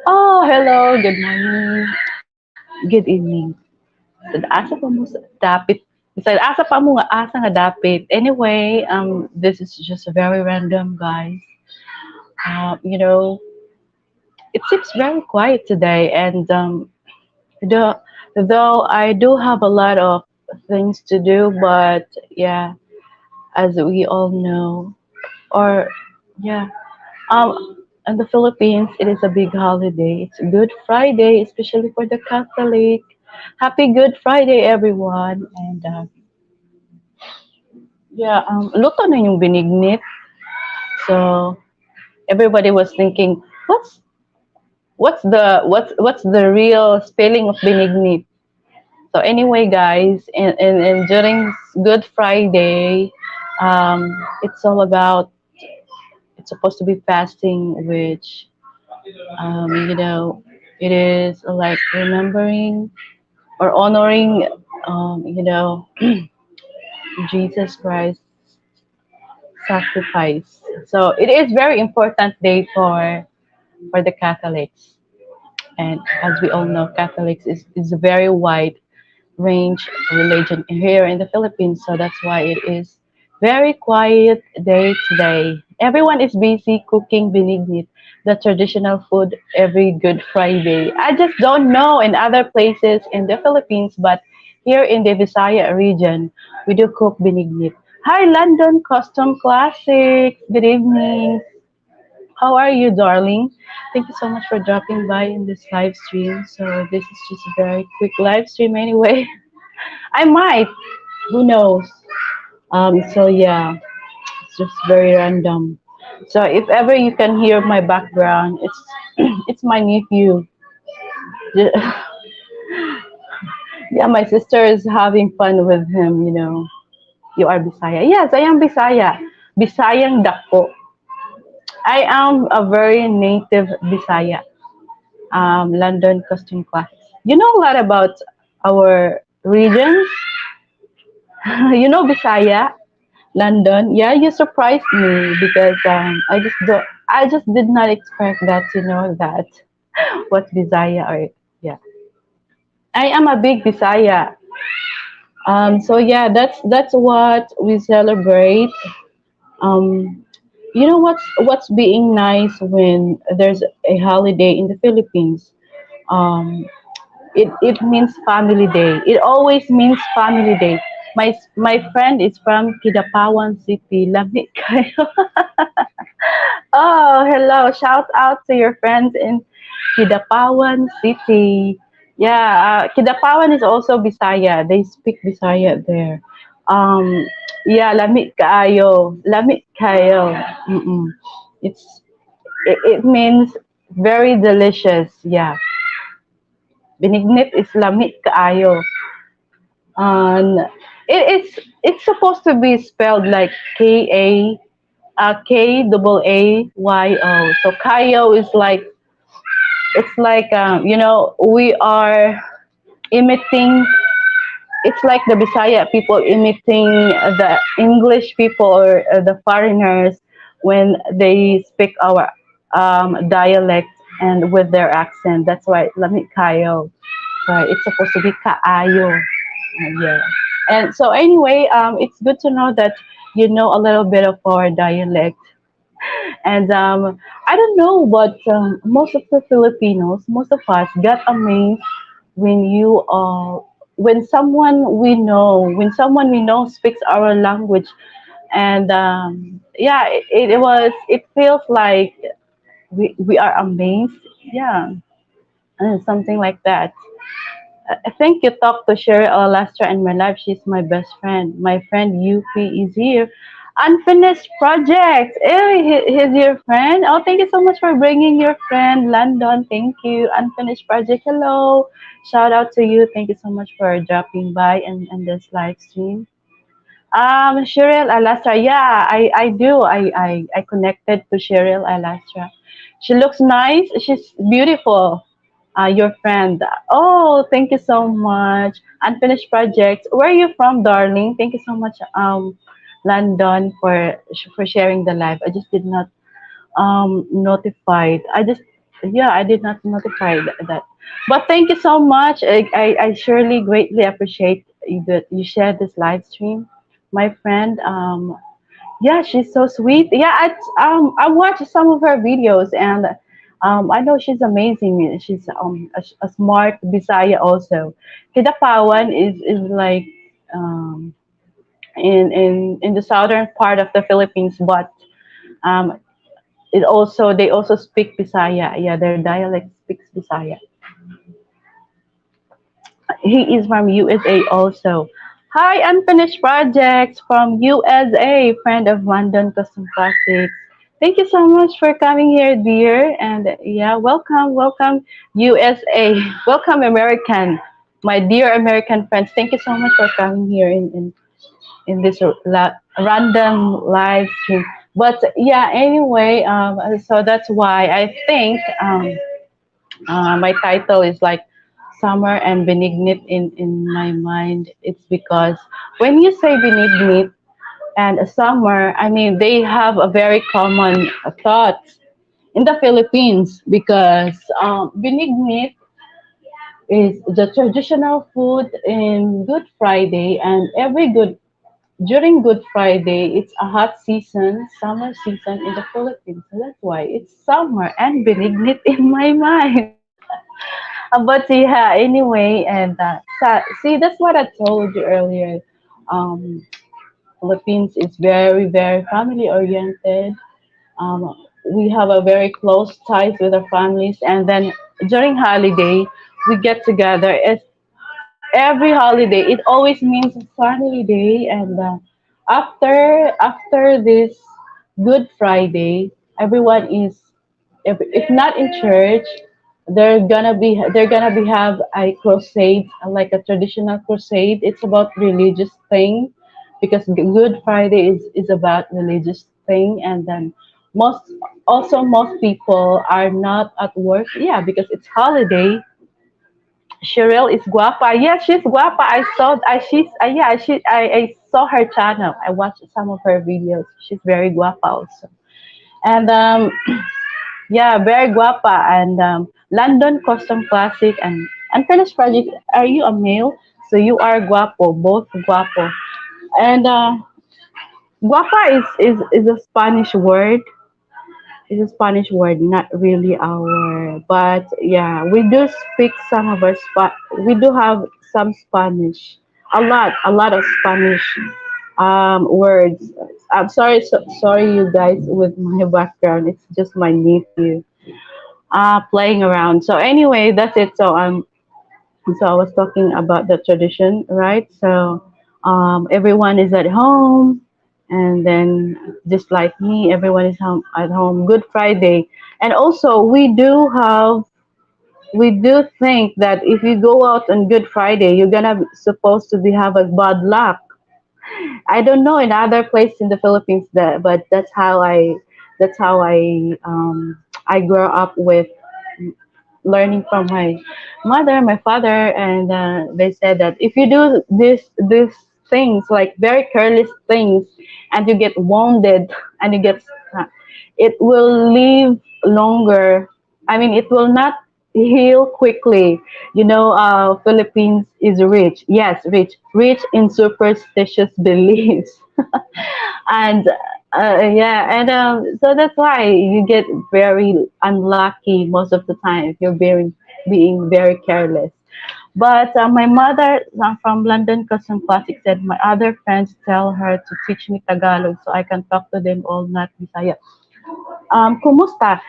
Oh, hello, good morning, good evening. Sad asa pa mo dapit. Sad asa pa mo nga asa nga dapit. Anyway, this is just very random, guys. You know, it seems very quiet today, and the, though I do have a lot of things to do, but yeah, as we all know, or yeah, in the Philippines, it is a big holiday. It's Good Friday, especially for the Catholic. Happy Good Friday, everyone. And yeah, luto na yung benignit. So everybody was thinking, what's the real spelling of benignit? So anyway, guys, and during Good Friday, um, it's all about. It's supposed to be fasting, which you know, it is like remembering or honoring, you know, Jesus Christ's sacrifice. So it is very important day for the Catholics, and as we all know, Catholics is a very wide range religion here in the Philippines. So that's why it is very quiet day today. Everyone is busy cooking benignit, the traditional food every Good Friday. I just don't know in other places in the Philippines, but here in the Visaya region, we do cook benignit. Hi, London Custom Classics. Good evening. How are you, darling? Thank you so much for dropping by in this live stream. So this is just a very quick live stream anyway. I might. Who knows? So yeah, it's just very random. So if ever you can hear my background, it's it's my nephew. Yeah, my sister is having fun with him. You are Bisaya. Yes, I am Bisaya. Bisayang Dako. I am a very native Bisaya. London costume classes. You know a lot about our regions. You know Bisaya. London. Yeah, you surprised me because I just did not expect that to know that what Bisaya are. Yeah, I am a big Bisaya. So yeah, that's what we celebrate. Um, you know what's being nice when there's a holiday in the Philippines. Um, it means family day. It always means family day. My friend is from Kidapawan City. Lamig kayo. Oh, hello. Shout out to your friends in Kidapawan City. Yeah, Kidapawan is also Bisaya. They speak Bisaya there. Um, yeah, lamig kaayo. Lamig kayo. Mm-mm. It's it means very delicious. Yeah. Benignit is lamig kaayo. And it's supposed to be spelled like K-A-A-Y-O. So kayo is like it's like we are imitating. It's like the Bisaya people imitating the English people or the foreigners when they speak our dialect and with their accent. That's why lamig kayo. Right, it's supposed to be kaayo. Yeah. And so anyway, it's good to know that you know a little bit of our dialect. And I don't know, but most of the Filipinos, most of us, got amazed when you when someone we know speaks our language, and yeah, it feels like we are amazed. Yeah, and something like that. I think you talked to Cheryl Alastra in my life. She's my best friend. My friend UP is here. Unfinished project. Hey, he's your friend. Oh, thank you so much for bringing your friend, London. Thank you. Unfinished project. Hello. Shout out to you. Thank you so much for dropping by and this live stream. Cheryl Alastra. Yeah, I do. I connected to Cheryl Alastra. She looks nice. She's beautiful. Your friend. Oh, thank you so much. Unfinished projects. Where are you from, darling? Thank you so much, London, for sharing the live. I just did not notified. I just Yeah, I did not notify that. But thank you so much. I surely greatly appreciate that you shared this live stream, my friend. Yeah, she's so sweet. Yeah, I watched some of her videos, and I know she's amazing. She's a smart Bisaya also. Kidapawan is like um in the southern part of the Philippines, but um it also they also speak Bisaya. Yeah, their dialect speaks Bisaya. He is from USA also. Hi, Unfinished Projects from USA, friend of London Custom Classics. Thank you so much for coming here, dear. And yeah, welcome, USA. Welcome, American. My dear American friends, thank you so much for coming here in this random live stream. But yeah, anyway, so that's why I think my title is like summer and benignit in my mind. It's because when you say benignit and a summer, I mean they have a very common thought in the Philippines because benignit is the traditional food in Good Friday, and every good during Good Friday, it's a hot season, summer season in the Philippines. So that's why it's summer and benignit in my mind. But yeah, anyway, and see, that's what I told you earlier. Um, Philippines is very family oriented. We have a very close ties with our families, and then during holiday, we get together. It's every holiday. It always means a family day, and after this Good Friday, everyone is if not in church, they're gonna be have a crusade, like a traditional crusade. It's about religious thing because Good Friday is about religious thing, and then most people are not at work. Yeah, because it's holiday. Cheryl is guapa. Yeah, she's guapa. I saw. I she's. Yeah, I saw her channel. I watched some of her videos. She's very guapa also. And yeah, very guapa. And London Custom Classic and Unfinished Project. Are you a male? So you are guapo. Both guapo. And guapa is a Spanish word. It's a Spanish word, not really our. But yeah, we do speak some of our We do have some Spanish, a lot of Spanish words. I'm sorry, sorry, you guys, with my background. It's just my nephew playing around. So anyway, that's it. So I was talking about the tradition, right? So everyone is at home, and then just like me, everyone is home at home. Good Friday, and also we do think that if you go out on Good Friday, you're gonna supposed to be have a bad luck. I don't know in other places in the Philippines, but that's how I grew up with learning from my mother, my father, and they said that if you do these things like very careless things, and you get wounded and you get, uh, it will live longer. I mean, it will not heal quickly. Philippines is rich. Yes, rich in superstitious beliefs. And yeah, and so that's why you get very unlucky most of the time if you're being very careless. But my mother from London Custom Classic said my other friends tell her to teach me Tagalog so I can talk to them all, not Bisaya. Kumusta?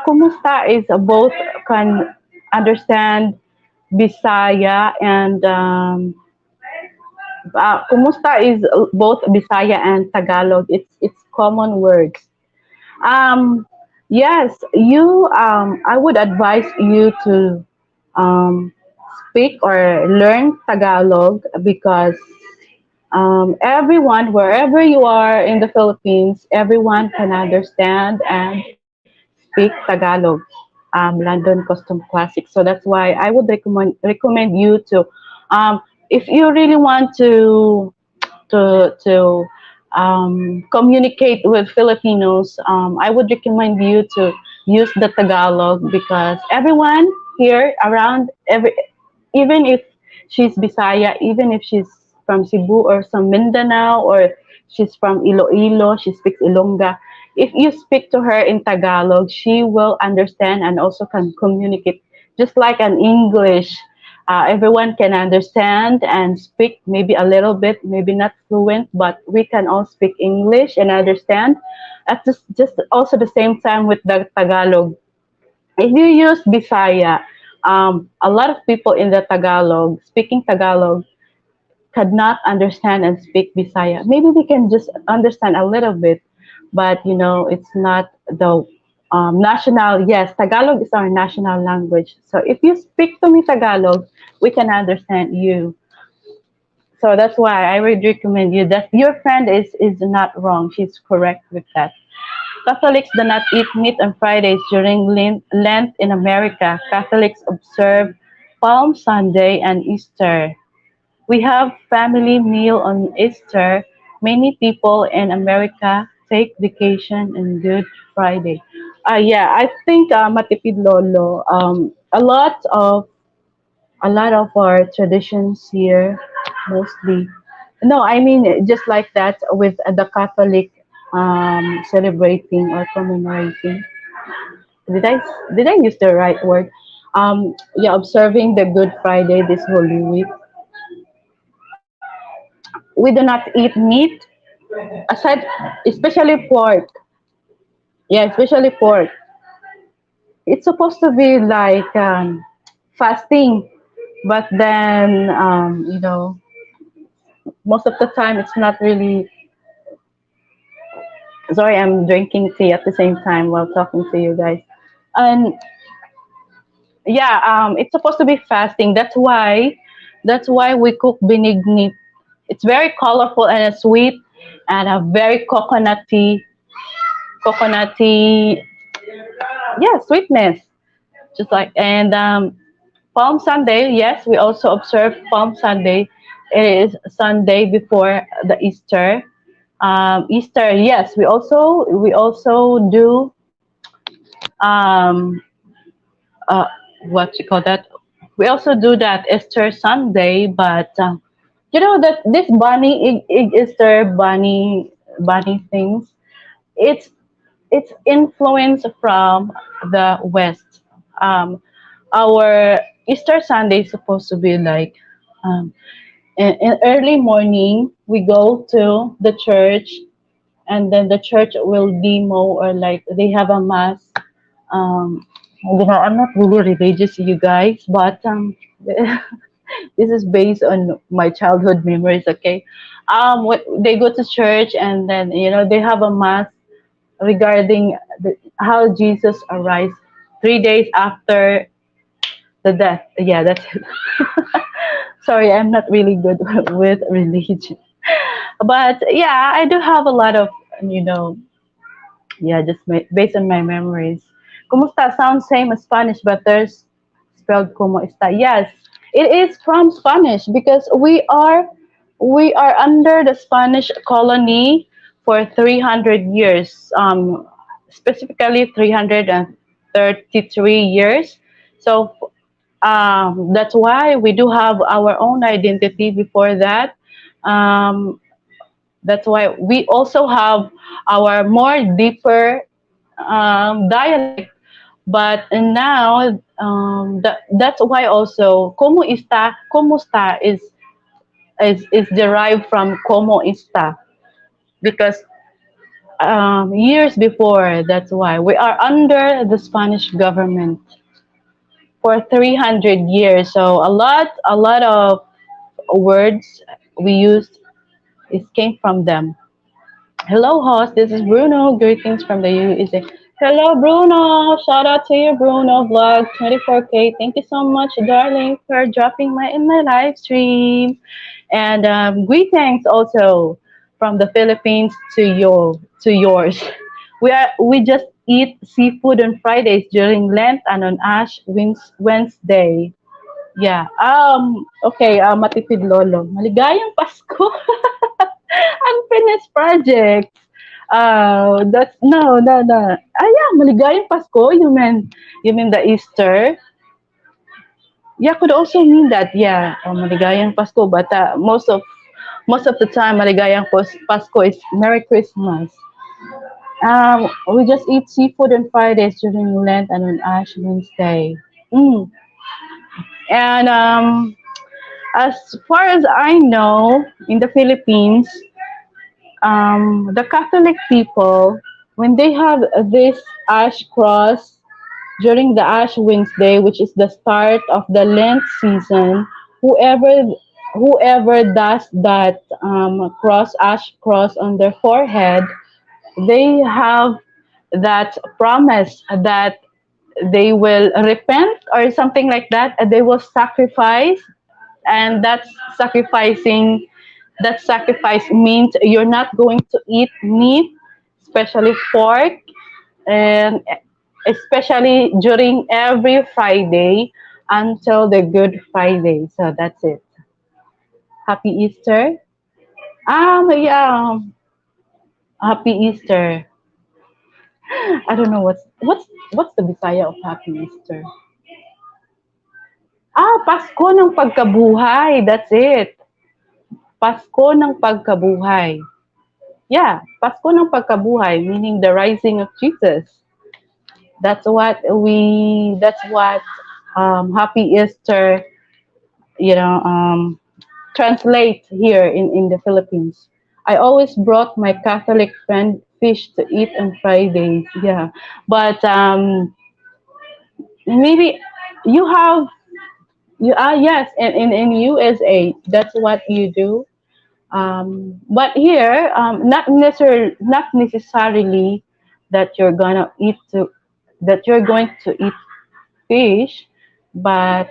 Kumusta is both can understand Bisaya and kumusta is both Bisaya and Tagalog. It's common words. Um, yes, you. I would advise you to um, speak or learn Tagalog because everyone, wherever you are in the Philippines, everyone can understand and speak Tagalog. London Custom Classic. So that's why I would recommend you to, if you really want to communicate with Filipinos, I would recommend you to use the Tagalog because everyone here around even if she's Bisaya, even if she's from Cebu or some Mindanao or she's from Iloilo, she speaks Ilongga. If you speak to her in Tagalog, she will understand and also can communicate just like an English. Everyone can understand and speak maybe a little bit, maybe not fluent, but we can all speak English and understand. At just also the same time with the Tagalog, if you use Bisaya, a lot of people in the Tagalog, speaking Tagalog, could not understand and speak Bisaya. Maybe they can just understand a little bit, but it's not the national. Yes, Tagalog is our national language. So if you speak to me Tagalog, we can understand you. So that's why I would recommend you that your friend is not wrong. She's correct with that. Catholics do not eat meat on Fridays during Lent in America. Catholics observe Palm Sunday and Easter. We have family meal on Easter. Many people in America take vacation on Good Friday. Yeah, I think Matipid Lolo. A lot of our traditions here, mostly. No, I mean just like that with the Catholic celebrating or commemorating. Did I did I use the right word? Yeah, observing the Good Friday this Holy Week. We do not eat meat aside, especially pork. Yeah, especially pork. It's supposed to be like fasting, but then most of the time it's not really. Sorry, I'm drinking tea at the same time while talking to you guys. And yeah, it's supposed to be fasting. That's why we cook Benignit. It's very colorful and a sweet and a very coconutty, yeah, sweetness. Just like and Palm Sunday, yes, we also observe Palm Sunday. It is Sunday before the Easter. Easter, yes, we also do um, uh, what you call that. We also do that Easter Sunday, but you know that this Easter bunny things. It's it's influence from the West. Um, our Easter Sunday is supposed to be like um, in early morning. We go to the church, and then the church will demo or like they have a mass. Um, I'm not really religious, you guys, but this is based on my childhood memories. Okay, they go to church and then they have a mass regarding how Jesus arose 3 days after the death. Yeah, that's it. Sorry, I'm not really good with religion. But yeah, I do have a lot of, you know, yeah, just based on my memories. Kumusta sounds same as Spanish, but there's spelled como está. Yes, it is from Spanish because we are under the Spanish colony for 300 years, specifically 333 years. So that's why we do have our own identity before that. Um, that's why we also have our more deeper dialect. But now, that's why also como está, kumusta is derived from como está because years before, that's why we are under the Spanish government for 300 years. So a lot of words we used it came from them. Hello, host. This is Bruno. Greetings from the USA. Hello, Bruno. Shout out to you, Bruno. Vlog 24K. Thank you so much, darling, for dropping my live stream. And greetings also from the Philippines to yours. We just eat seafood on Fridays during Lent and on Ash Wednesday. Yeah. Okay. Matipid Lolo. Maligayang Pasko. Unfinished projects. That's no. Ah, yeah, maligayang Pasko. You mean the Easter? Yeah, could also mean that. Yeah, maligayang Pasko. But most of the time, Pasko is Merry Christmas. We just eat seafood on Fridays during Lent and on Ash Wednesday. Mm. And as far as I know, in the Philippines, the Catholic people, when they have this Ash Cross during the Ash Wednesday, which is the start of the Lent season, whoever whoever does that Ash cross on their forehead, they have that promise that they will repent or something like that, and they will sacrifice, and sacrificing that sacrifice means you're not going to eat meat, especially pork, and especially during every Friday until the Good Friday. So that's it. Happy Easter. Yeah, Happy Easter. I don't know what's the Bisaya of Happy Easter. Pasko ng pagkabuhay. That's it. Pasko ng pagkabuhay. Yeah, Pasko ng pagkabuhay, meaning the rising of Jesus. That's what Happy Easter, you know, translate here in the Philippines. I always brought my Catholic friend fish to eat on Fridays. Yeah, but maybe you have yes, in USA that's what you do. But here, not necessarily that you're gonna eat to that you're going to eat fish, but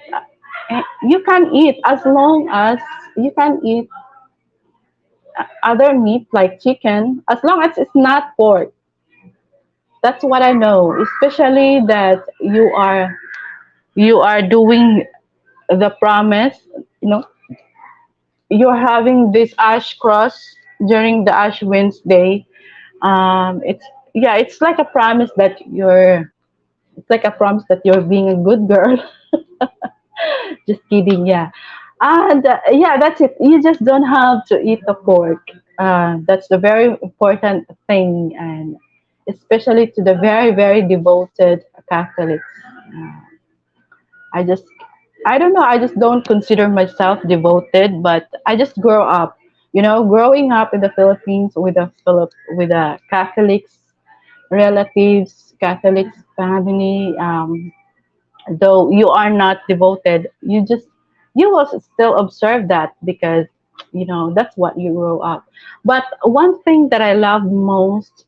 you can eat as long as you can eat other meat like chicken, as long as it's not pork. That's what I know. Especially that you are doing the promise. You know, you're having this ash cross during the Ash Wednesday. It's yeah, it's like a promise that you're. It's like a promise that you're being a good girl. Just kidding, yeah. And yeah, that's it. You just don't have to eat the pork. That's the very important thing, and especially to the very devoted Catholics. Uh, I just, I don't know. I just don't consider myself devoted, but I just grow up. You know, growing up in the Philippines with with a Catholics relatives, Catholics family. Though you are not devoted, you will still observe that because that's what you grow up. But one thing that I love most,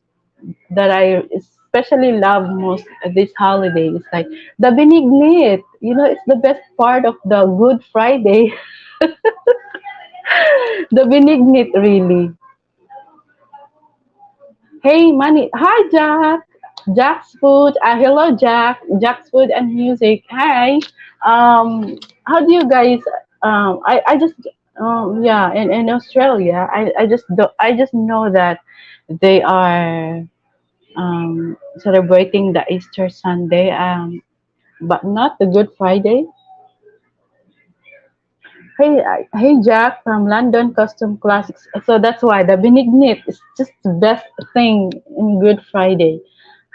that I especially love most this holiday is like the Benignit. It's the best part of the Good Friday. The Benignit, really. Hey, money. Hi, Jack. Jack's Food. Hello, Jack. Jack's Food and Music. Hi. How do you guys? I just yeah. In Australia, I just know that they are celebrating the Easter Sunday. But not the Good Friday. Hey, Jack from London Custom Classics. So that's why the Benignit is just the best thing in Good Friday.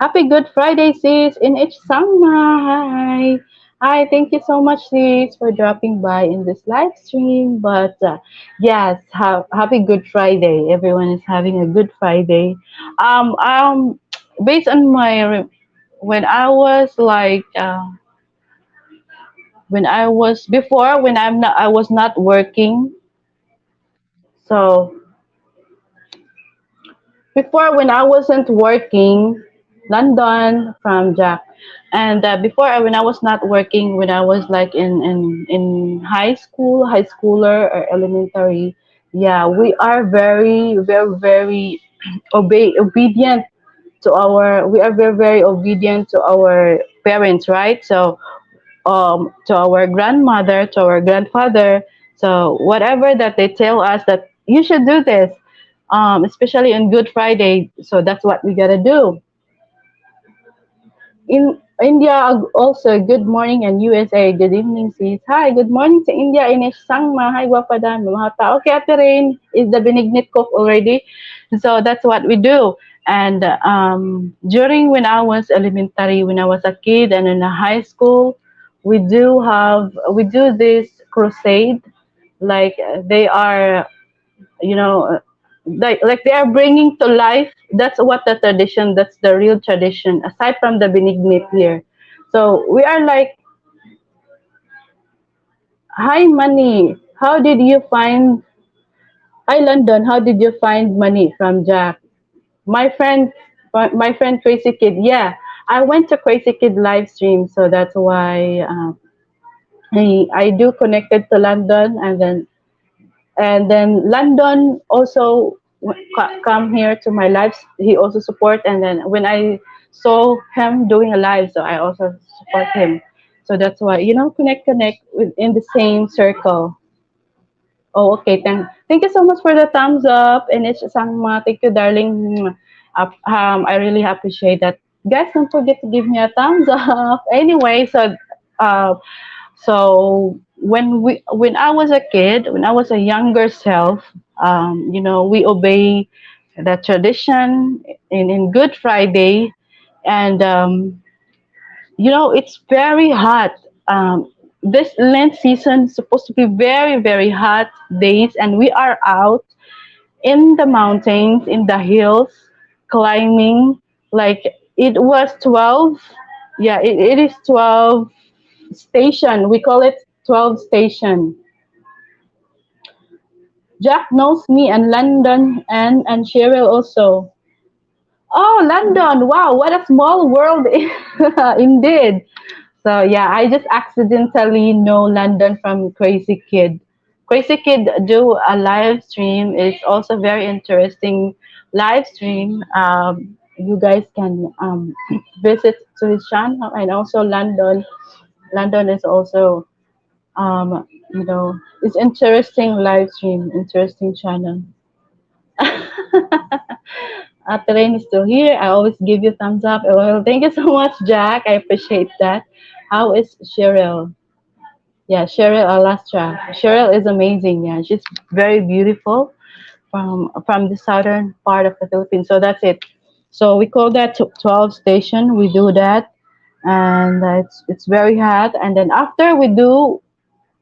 Happy Good Friday, sis, in each summer. Hi. Hi, thank you so much, sis, for dropping by in this live stream. But yes, happy Good Friday. Everyone is having a Good Friday. Based on when I was like, when I was before, I was not working. So before, when I wasn't working, London from Jack, and before, when I was not working, when I was like in high schooler or elementary, yeah, we are very obedient to our. We are very obedient to our parents, right? So to our grandmother, to our grandfather. So whatever that they tell us that you should do this, especially on Good Friday. So that's what we gotta do. In India also, good morning, and USA, good evening sis. Hi, good morning to India. Ines Sangma, hi Wapadan, mga tao. Okay, Ate Rain, is the Benignit cook already? So that's what we do. And during when I was elementary, when I was a kid and in a high school, we do this crusade. Like they are, you know, like they are bringing to life. That's what the tradition, that's the real tradition aside from the benignit here. So we are like, hi money, how did you find, hi London, how did you find money from Jack? My friend Crazy Kid, yeah, I went to Crazy Kid live stream, so that's why I do connected to London, and then London also come here to my lives. He also support, and then when I saw him doing a live, so I also support him. So that's why, connect within the same circle. Oh, okay. Thank you so much for the thumbs up, and it's Sangma. Thank you, darling. I really appreciate that. Guys, don't forget to give me a thumbs up. Anyway, uh, when I was a kid, when I was a younger self, we obey the tradition in Good Friday, and it's very hot. This Lent season is supposed to be very very hot days, and we are out in the mountains, in the hills, climbing. Like it was 12. Yeah, it is 12 station. We call it 12 station. Jack knows me, and London, and Cheryl also. Oh, London! Wow, what a small world, indeed. So yeah, I just accidentally know London from Crazy Kid. Crazy Kid do a live stream. It's also very interesting live stream. You guys can visit to his channel, and also London. London is also it's interesting live stream, interesting channel. Terrain is still here. I always give you thumbs up. Well, thank you so much, Jack. I appreciate that. How is Cheryl? Yeah, Cheryl Alastra. Cheryl is amazing. Yeah, she's very beautiful from the southern part of the Philippines. So that's it. So we call that 12 station. We do that, and it's very hot. And then after we do,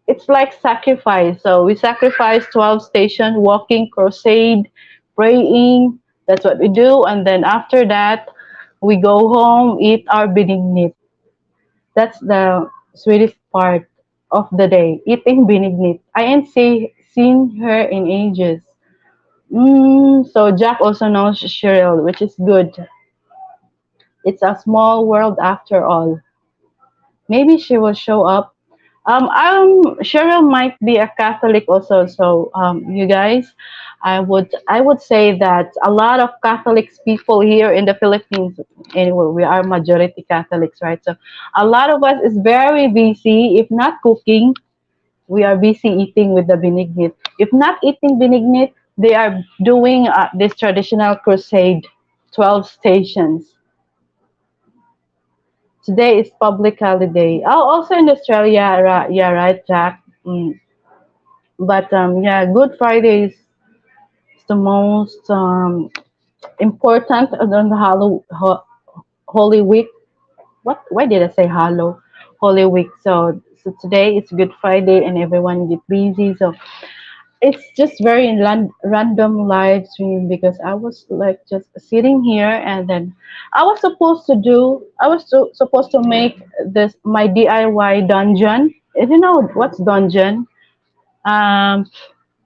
it's like sacrifice. So we sacrifice 12 station, walking, crusade, praying. That's what we do. And then after that, we go home, eat our benignit. That's the sweetest part of the day, eating benignit. I ain't seen her in ages. So Jack also knows Cheryl, which is good. It's a small world after all. Maybe she will show up. Cheryl might be a Catholic also. So, you guys, I would say that a lot of Catholics people here in the Philippines. Anyway, we are majority Catholics, right? So, a lot of us is very busy. If not cooking, we are busy eating with the benignit. If not eating benignit, they are doing this traditional crusade, 12 stations. Today is public holiday. Oh, also in Australia, yeah, right, Jack. But yeah, Good Friday is the most important on the Holy Week. What? Why did I say Hallow? Holy Week. So today it's Good Friday, and everyone get busy. So it's just very random live stream because I was like just sitting here, and then I was supposed to make this my DIY dungeon. If you know what's dungeon, um,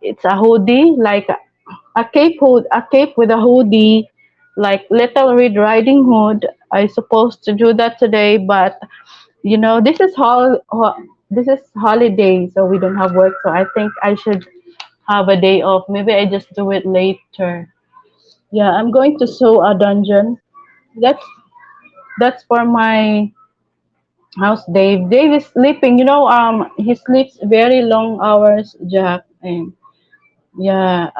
it's a hoodie, like a cape with a hoodie, like Little Red Riding Hood. I supposed to do that today, but this is holiday, so we don't have work. So I think I should have a day off. Maybe I just do it later. Yeah, I'm going to sew a dungeon. That's for my house, Dave. Dave is sleeping. He sleeps very long hours, Jack. And yeah,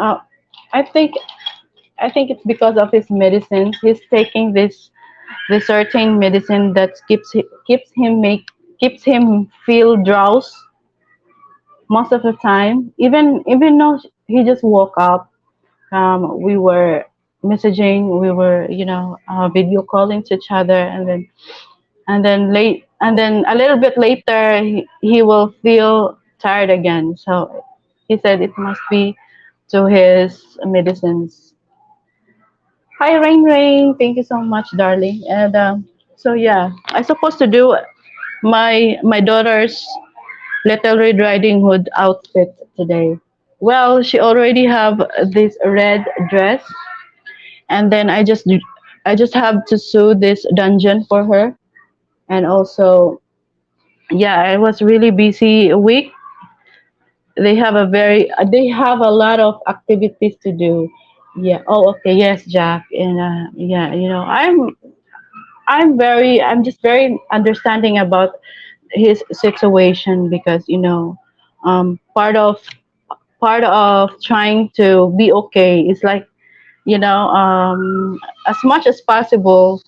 I think. I think it's because of his medicines. He's taking this certain medicine that keeps him feel drowse most of the time. Even though he just woke up, we were messaging, we were video calling to each other, and then a little bit later he will feel tired again. So he said it must be to his medicines. Hi, Rain. Thank you so much, darling. And so yeah, I supposed to do my daughter's Little Red Riding Hood outfit today. Well, she already have this red dress, and then I just have to sew this dungeon for her, and also yeah, I was really busy a week. They have a lot of activities to do. Yeah. Oh, okay. Yes, Jack. And yeah, I'm just very understanding about his situation because part of trying to be okay is like you know um as much as possible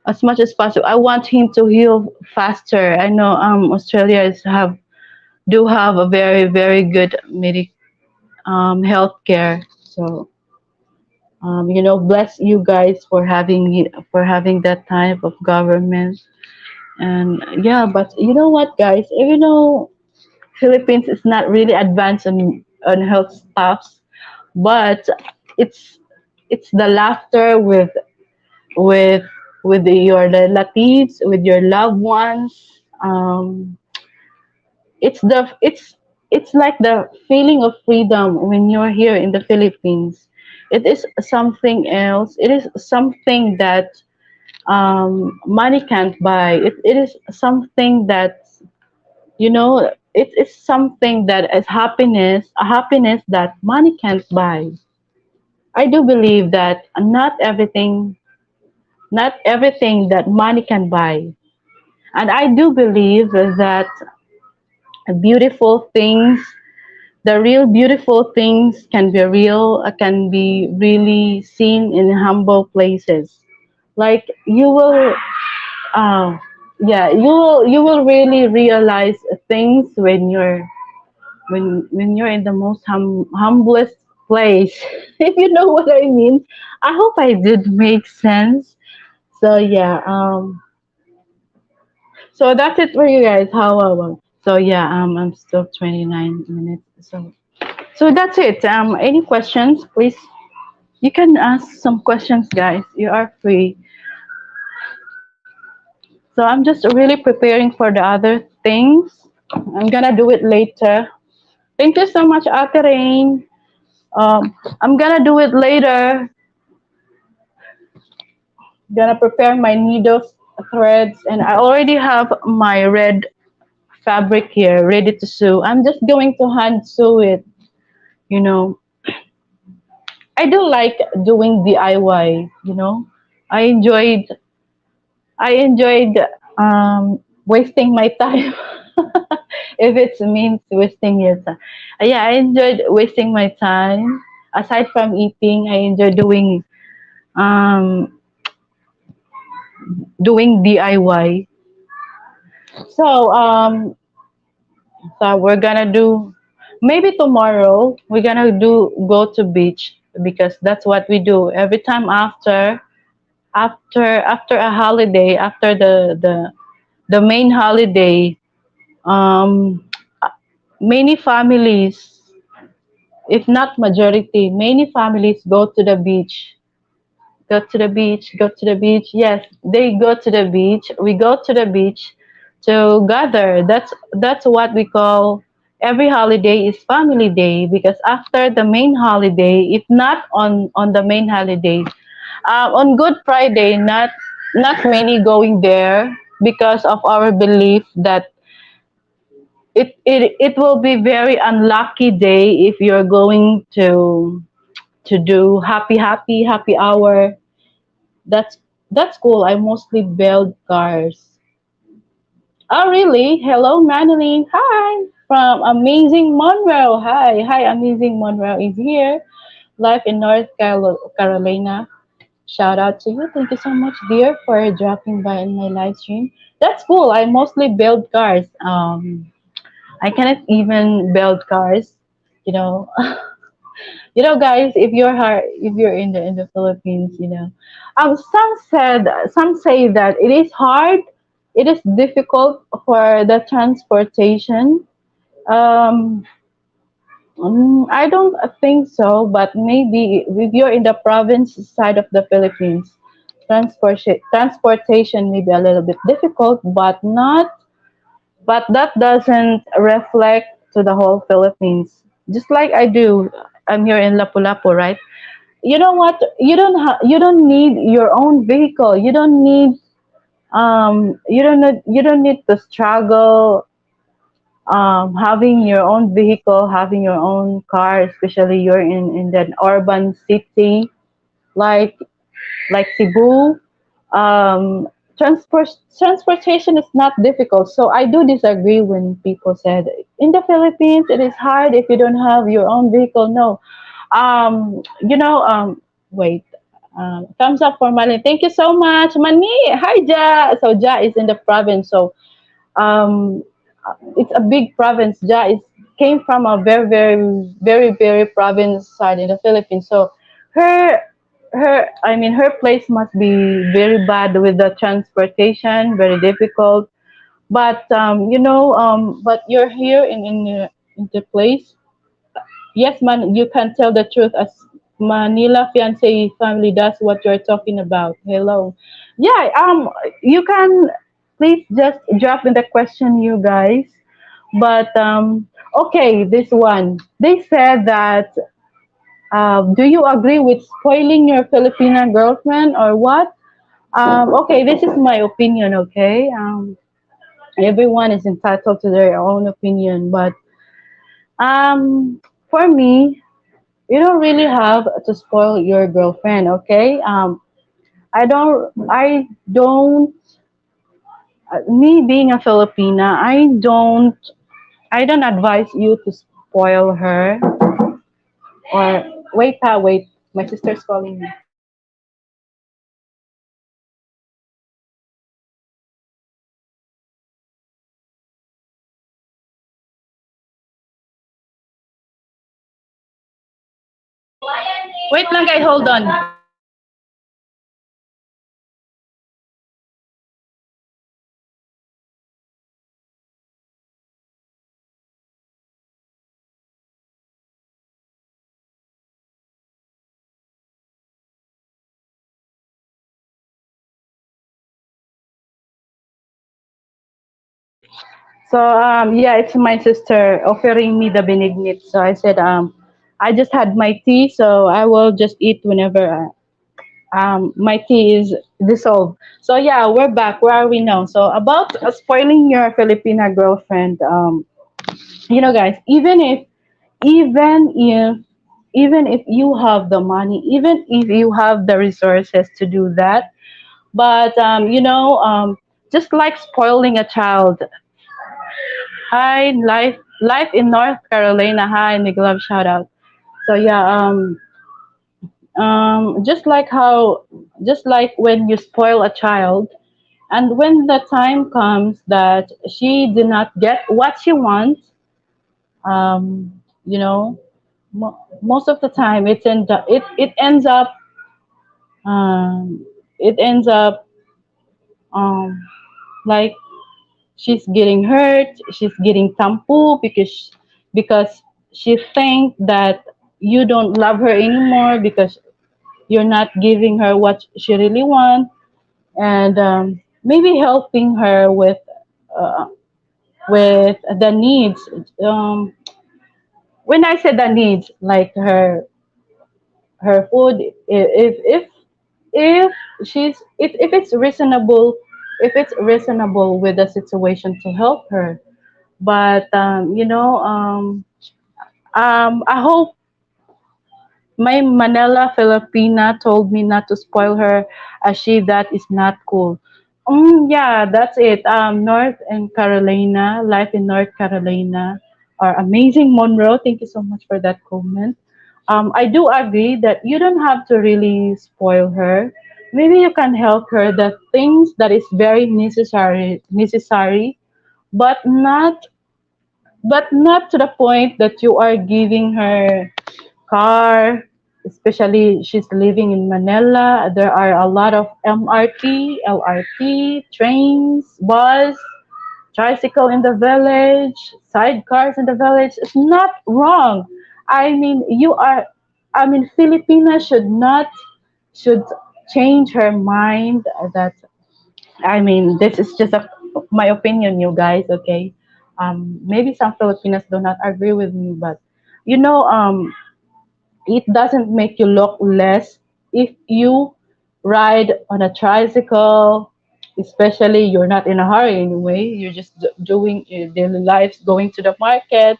I want him to heal faster. I know Australia is have do have a very good healthcare. So bless you guys for having that type of government. And yeah, but you know what, guys? Even though Philippines is not really advanced on health stuffs, but it's it's the laughter with your relatives, with your loved ones. It's like the feeling of freedom when you're here in the Philippines. It is something else. It is something that money can't buy. It is something that it is something that is happiness, a happiness that money can't buy. I do believe that not everything that money can buy. And I do believe that beautiful things, the real beautiful things can be really seen in humble places. Like uh, you will really realize things when you're in the most humblest place. If you know what I mean. I hope I did make sense. So yeah, so that's it for you guys. How so yeah, I'm still 29 minutes. So that's it. Any questions, please? You can ask some questions, guys. You are free. So I'm just really preparing for the other things. I'm gonna do it later. Thank you so much, Ate Rain. I'm gonna do it later. Gonna prepare my needles, threads, and I already have my red fabric here ready to sew. I'm just going to hand sew it. You know, I do like doing DIY. I enjoyed I enjoyed wasting my time. If it means wasting your time, yeah, I enjoyed wasting my time. Aside from eating, I enjoy um, doing DIY. So we're gonna do maybe tomorrow. We're gonna do go to beach because that's what we do every time after a holiday, after the main holiday. Um, many families, if not majority, many families go to the beach. Go to the beach, go to the beach. Yes, they go to the beach. We go to the beach to gather. That's what we call every holiday is family day because after the main holiday, if not on the main holiday, on Good Friday, not many going there because of our belief that it will be very unlucky day if you're going to do happy hour. That's that's cool. I mostly build cars. Oh really? Hello, Madeline. Hi from Amazing Monroe. Hi, Amazing Monroe is here. life in Carolina. Shout out to you. Thank you so much, dear, for dropping by in my live stream. That's cool. I mostly build cars. I cannot even build cars. You know, guys, if you're in the Philippines, some say that it is hard, it is difficult for the transportation. Um, I don't think so, but maybe if you're in the province side of the Philippines, transportation may be a little bit difficult, but that doesn't reflect to the whole Philippines. Just like I do, I'm here in Lapu-Lapu, right? You know what? You don't need your own vehicle. You don't need to struggle having your own vehicle, having your own car, especially you're in an urban city like Cebu. Um, transportation is not difficult. So I do disagree when people said in the Philippines it is hard if you don't have your own vehicle. No, you know, wait. Thumbs up for Mali. Thank you so much, Mani. Hi, Ja. So Ja is in the province. So um, it's a big province. Ja is came from a very province side in the Philippines. So her her place must be very bad with the transportation, very difficult. But but you're here in the place. Yes, man, you can tell the truth as Manila fiance family. That's what you're talking about. Hello, yeah. You can please just drop in the question, you guys. But okay, this one. They said that. Do you agree with spoiling your Filipino girlfriend or what? Okay, this is my opinion. Okay, everyone is entitled to their own opinion, but um, for me, you don't really have to spoil your girlfriend. Okay, I don't. Me being a Filipina, I don't advise you to spoil her. Or wait, wait. My sister's calling me. Wait lang guys, hold on. So yeah, it's my sister offering me the Benignit. So I said I just had my tea, so I will just eat whenever my tea is dissolved. So yeah, we're back. Where are we now? So about spoiling your Filipina girlfriend. Guys, even if even if you have the money, even if you have the resources to do that, but just like spoiling a child. Hi, life in North Carolina. Hi, Niglove, shout out. So yeah, just like just like when you spoil a child, and when the time comes that she did not get what she wants, you know, most of the time it ends up um, it ends up um, like she's getting hurt, she's getting tampu because she think that you don't love her anymore because you're not giving her what she really wants, and maybe helping her uh, with the needs. um, when I say the needs, like her food, if if it's reasonable, with the situation to help her. But I hope my Manila Filipina told me not to spoil her, as she that is not cool. Yeah, that's it. North and Carolina, life in North Carolina are amazing. Monroe, thank you so much for that comment. I do agree that you don't have to really spoil her. Maybe you can help her the things that is very necessary, but not to the point that you are giving her car, especially she's living in Manila. There are a lot of MRT, LRT, trains, bus, tricycle in the village, sidecars in the village. It's not wrong. I mean, Filipina should change her mind that, this is just my opinion, you guys, okay? Maybe some Filipinos do not agree with me, but you know, it doesn't make you look less if you ride on a tricycle, especially you're not in a hurry anyway, you're just doing your daily lives, going to the market.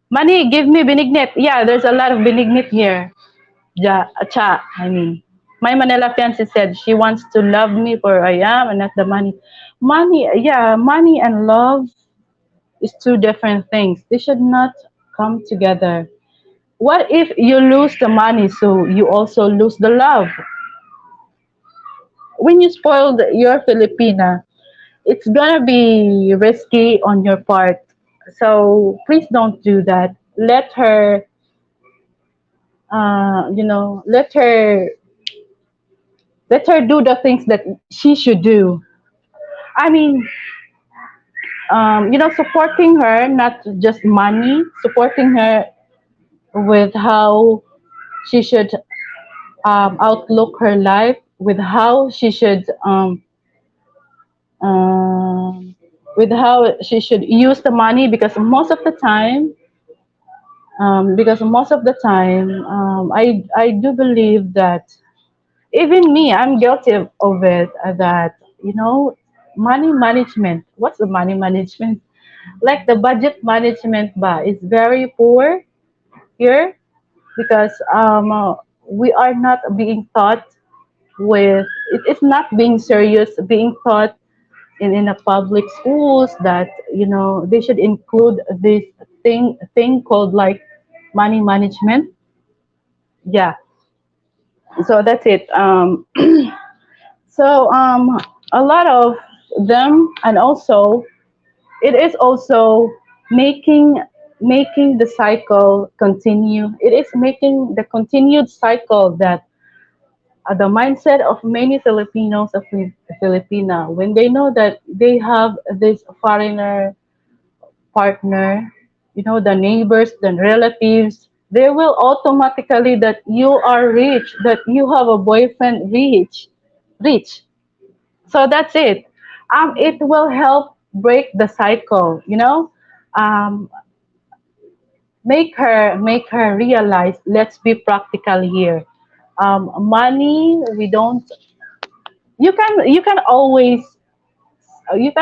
Money, give me Benignit. Yeah, there's a lot of Benignit here. Ja, cha, my Manila fiance said she wants to love me for I am and not the money. Money, yeah, money and love is two different things. They should not come together. What if you lose the money so you also lose the love? When you spoil your Filipina, it's gonna be risky on your part. So please don't do that. Let her do the things that she should do. I mean, supporting her, not just money, supporting her with how she should outlook her life, with how she should um, use the money, because most of the time, I do believe that even me, I'm guilty of it. That money management. What's the money management? Like the budget management, ba, is very poor here because we are not being taught with it's not being serious being taught in a public schools that they should include this thing called like money management. Yeah, so that's it. So a lot of them, and also it is also making making the cycle continue. It is making the continued cycle that the mindset of many Filipinos of Filipina, when they know that they have this foreigner partner, the neighbors, the relatives, they will automatically that you are rich, that you have a boyfriend rich. So that's it. It will help break the cycle, Um, make her realize. Let's be practical here. Money, we don't. You can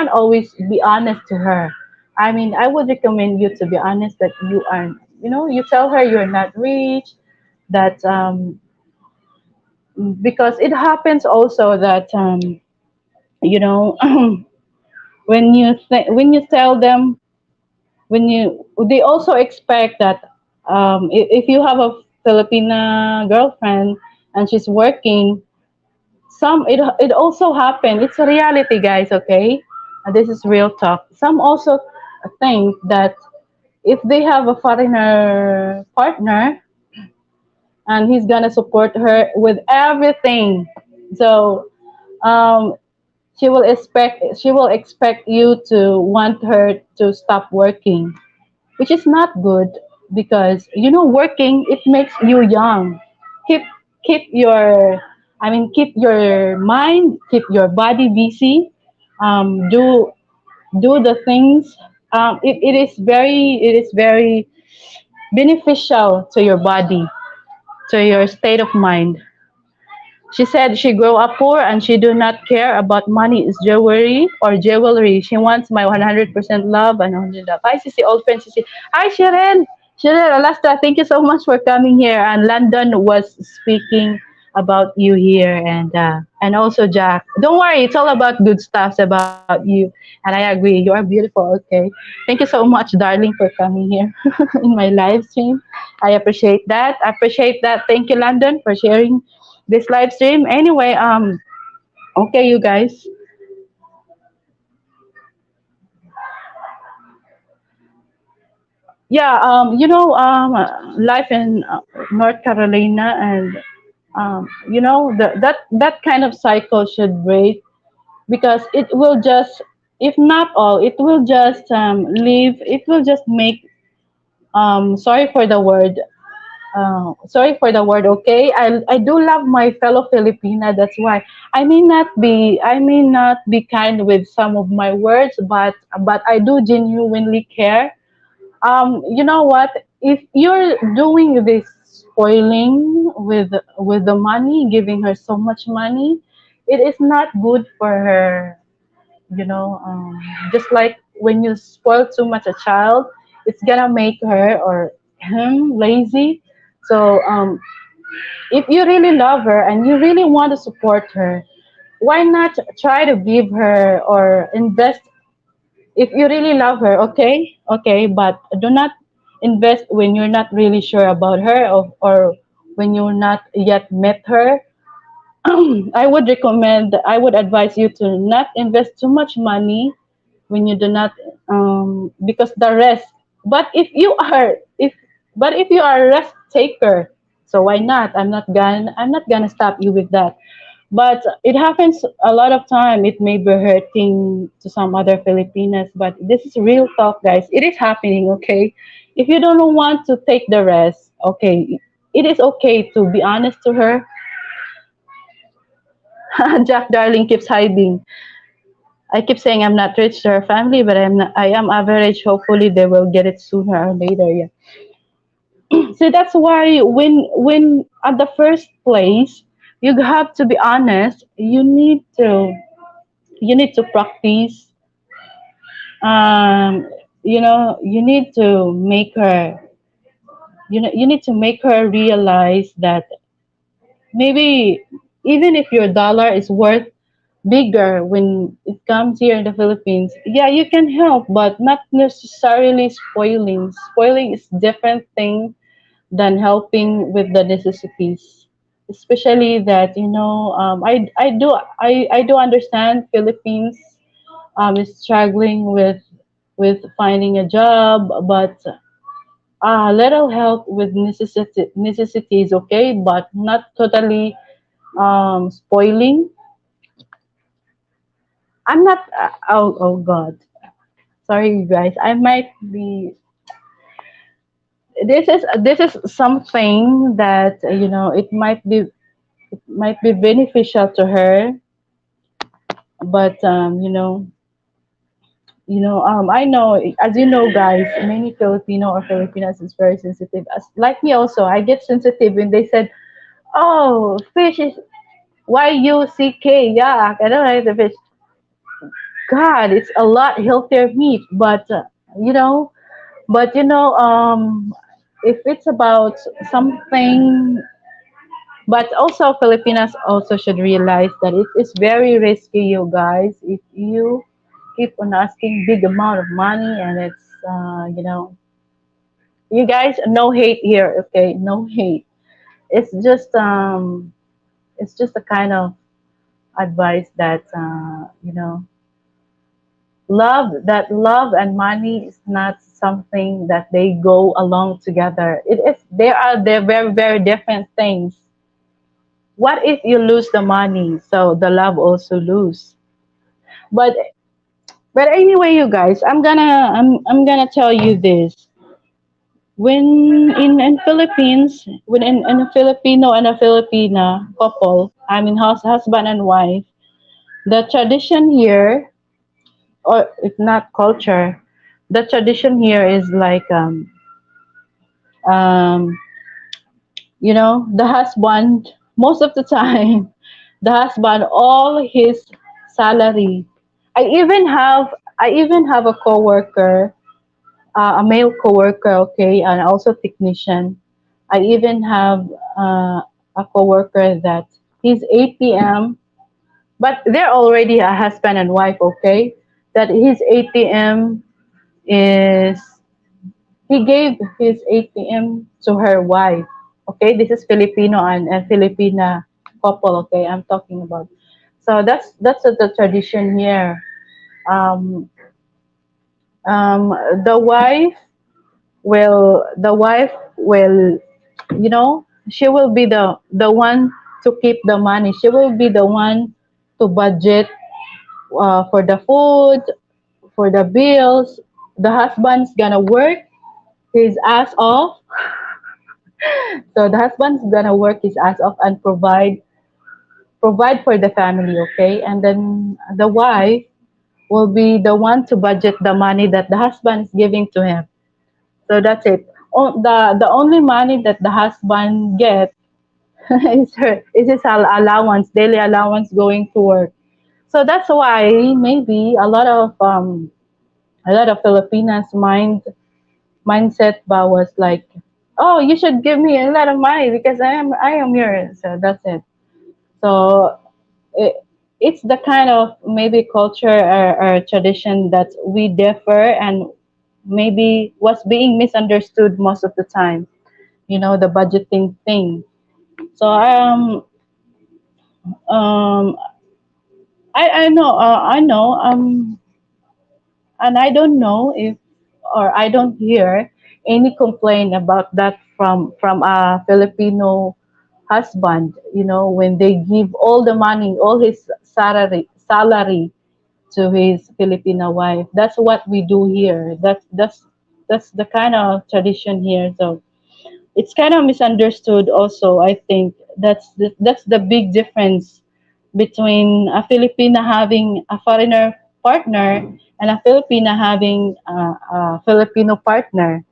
always be honest to her. I would recommend you to be honest that you are. You tell her you're not rich. That because it happens also that you know when you tell them, they also expect that if you have a Filipina girlfriend and she's working, it also happen. It's a reality, guys. Okay, this is real talk. Some also think that if they have a foreigner partner and he's gonna support her with everything, so um, she will expect you to want her to stop working, which is not good because working, it makes you young. Keep keep your i mean keep your mind, keep your body busy. Do the things. It is very beneficial to your body, to your state of mind. She said she grew up poor and she do not care about money is jewelry. She wants my 100% love and 100 love. Hi, Sissy, old friend Sissy. Hi, Sharon. Sharon, Alasta, thank you so much for coming here. And London was speaking. about you here, and also Jack. Don't worry, it's all about good stuffs about you, and I agree. You are beautiful. Okay, thank you so much, darling, for coming here in my live stream. I appreciate that. I appreciate that. Thank you, London, for sharing this live stream. Anyway, okay, you guys. Yeah, life in North Carolina, and that kind of cycle should break, because it will just, if not all, it will just leave. It will just make, sorry for the word, okay, I do love my fellow Filipina. That's why I may not be kind with some of my words, but I do genuinely care. You know what, if you're doing this spoiling with the money, giving her so much money, it is not good for her. you know um, just like when you spoil too much a child, it's gonna make her or him lazy. So if you really love her and you really want to support her, why not try to give her or invest? If you really love her, okay, okay, but do not invest when you're not really sure about her, or when you're not yet met her. I would advise you to not invest too much money when you do not, because the rest. But if you are a risk taker, so why not? I'm not gonna stop you with that. But it happens a lot of time. It may be hurting to some other Filipinas, but this is real talk, guys. It is happening, okay? If you don't want to take the rest, okay, it is okay to be honest to her. Jack Darling keeps hiding. I keep saying I'm not rich to her family, but I am average. Hopefully they will get it sooner or later. Yeah. So that's why when at the first place, you have to be honest. You need to practice. Um, you need to make her. You need to make her realize that maybe even if your dollar is worth bigger when it comes here in the Philippines, yeah, you can help, but not necessarily spoiling. Spoiling is different thing than helping with the necessities. Especially that I do understand Philippines is struggling with finding a job, but little help with necessities, okay, but not totally spoiling. I'm not. Oh God. Sorry, you guys. I might be. This is something that it might be beneficial to her, but I know, as you know, guys, many Filipino or Filipinas is very sensitive. As like me also, I get sensitive when they said, "Oh, fish is YUCK." Yeah, I don't like the fish. God, it's a lot healthier meat, but you know, but if it's about something, but also Filipinas also should realize that it is very risky, you guys, if you keep on asking big amount of money, and it's you guys, no hate here, okay, no hate. It's just a kind of advice that love and money is not something that they go along together. They're very, very different things. What if you lose the money, so the love also lose? But but anyway, you guys, I'm gonna tell you this. When in Philippines, when in a Filipino and a Filipina couple, I mean husband and wife, the tradition here, or if not culture, the tradition here is like, um the husband, most of the time, the husband, all his salary. I even have a coworker, a male coworker, okay, and also technician. I even have a coworker that his ATM, but they're already a husband and wife, okay? That his ATM is, he gave his ATM to her wife. Okay, this is Filipino and Filipina couple. Okay, I'm talking about. So that's the tradition here. Um, um, the wife the wife will, you know, she will be the one to keep the money. She will be the one to budget for the food, for the bills. The husband's gonna work his ass off. So the husband's gonna work his ass off and provide for the family, okay? And then the wife will be the one to budget the money that the husband is giving to him. So that's it. The only money that the husband gets is his allowance, daily allowance going to work. So that's why maybe a lot of Filipinas mindset was like, oh, you should give me a lot of money because I am yours. So that's it. So it, it's the kind of maybe culture or tradition that we differ and maybe was being misunderstood most of the time. You know, the budgeting thing. So um I know and I don't know if or I don't hear any complaint about that from a Filipino husband, you know, when they give all the money, all his salary to his Filipino wife. That's what we do here. That's the kind of tradition here. So it's kind of misunderstood also. I think that's the big difference between a Filipina having a foreigner partner and a Filipina having a Filipino partner.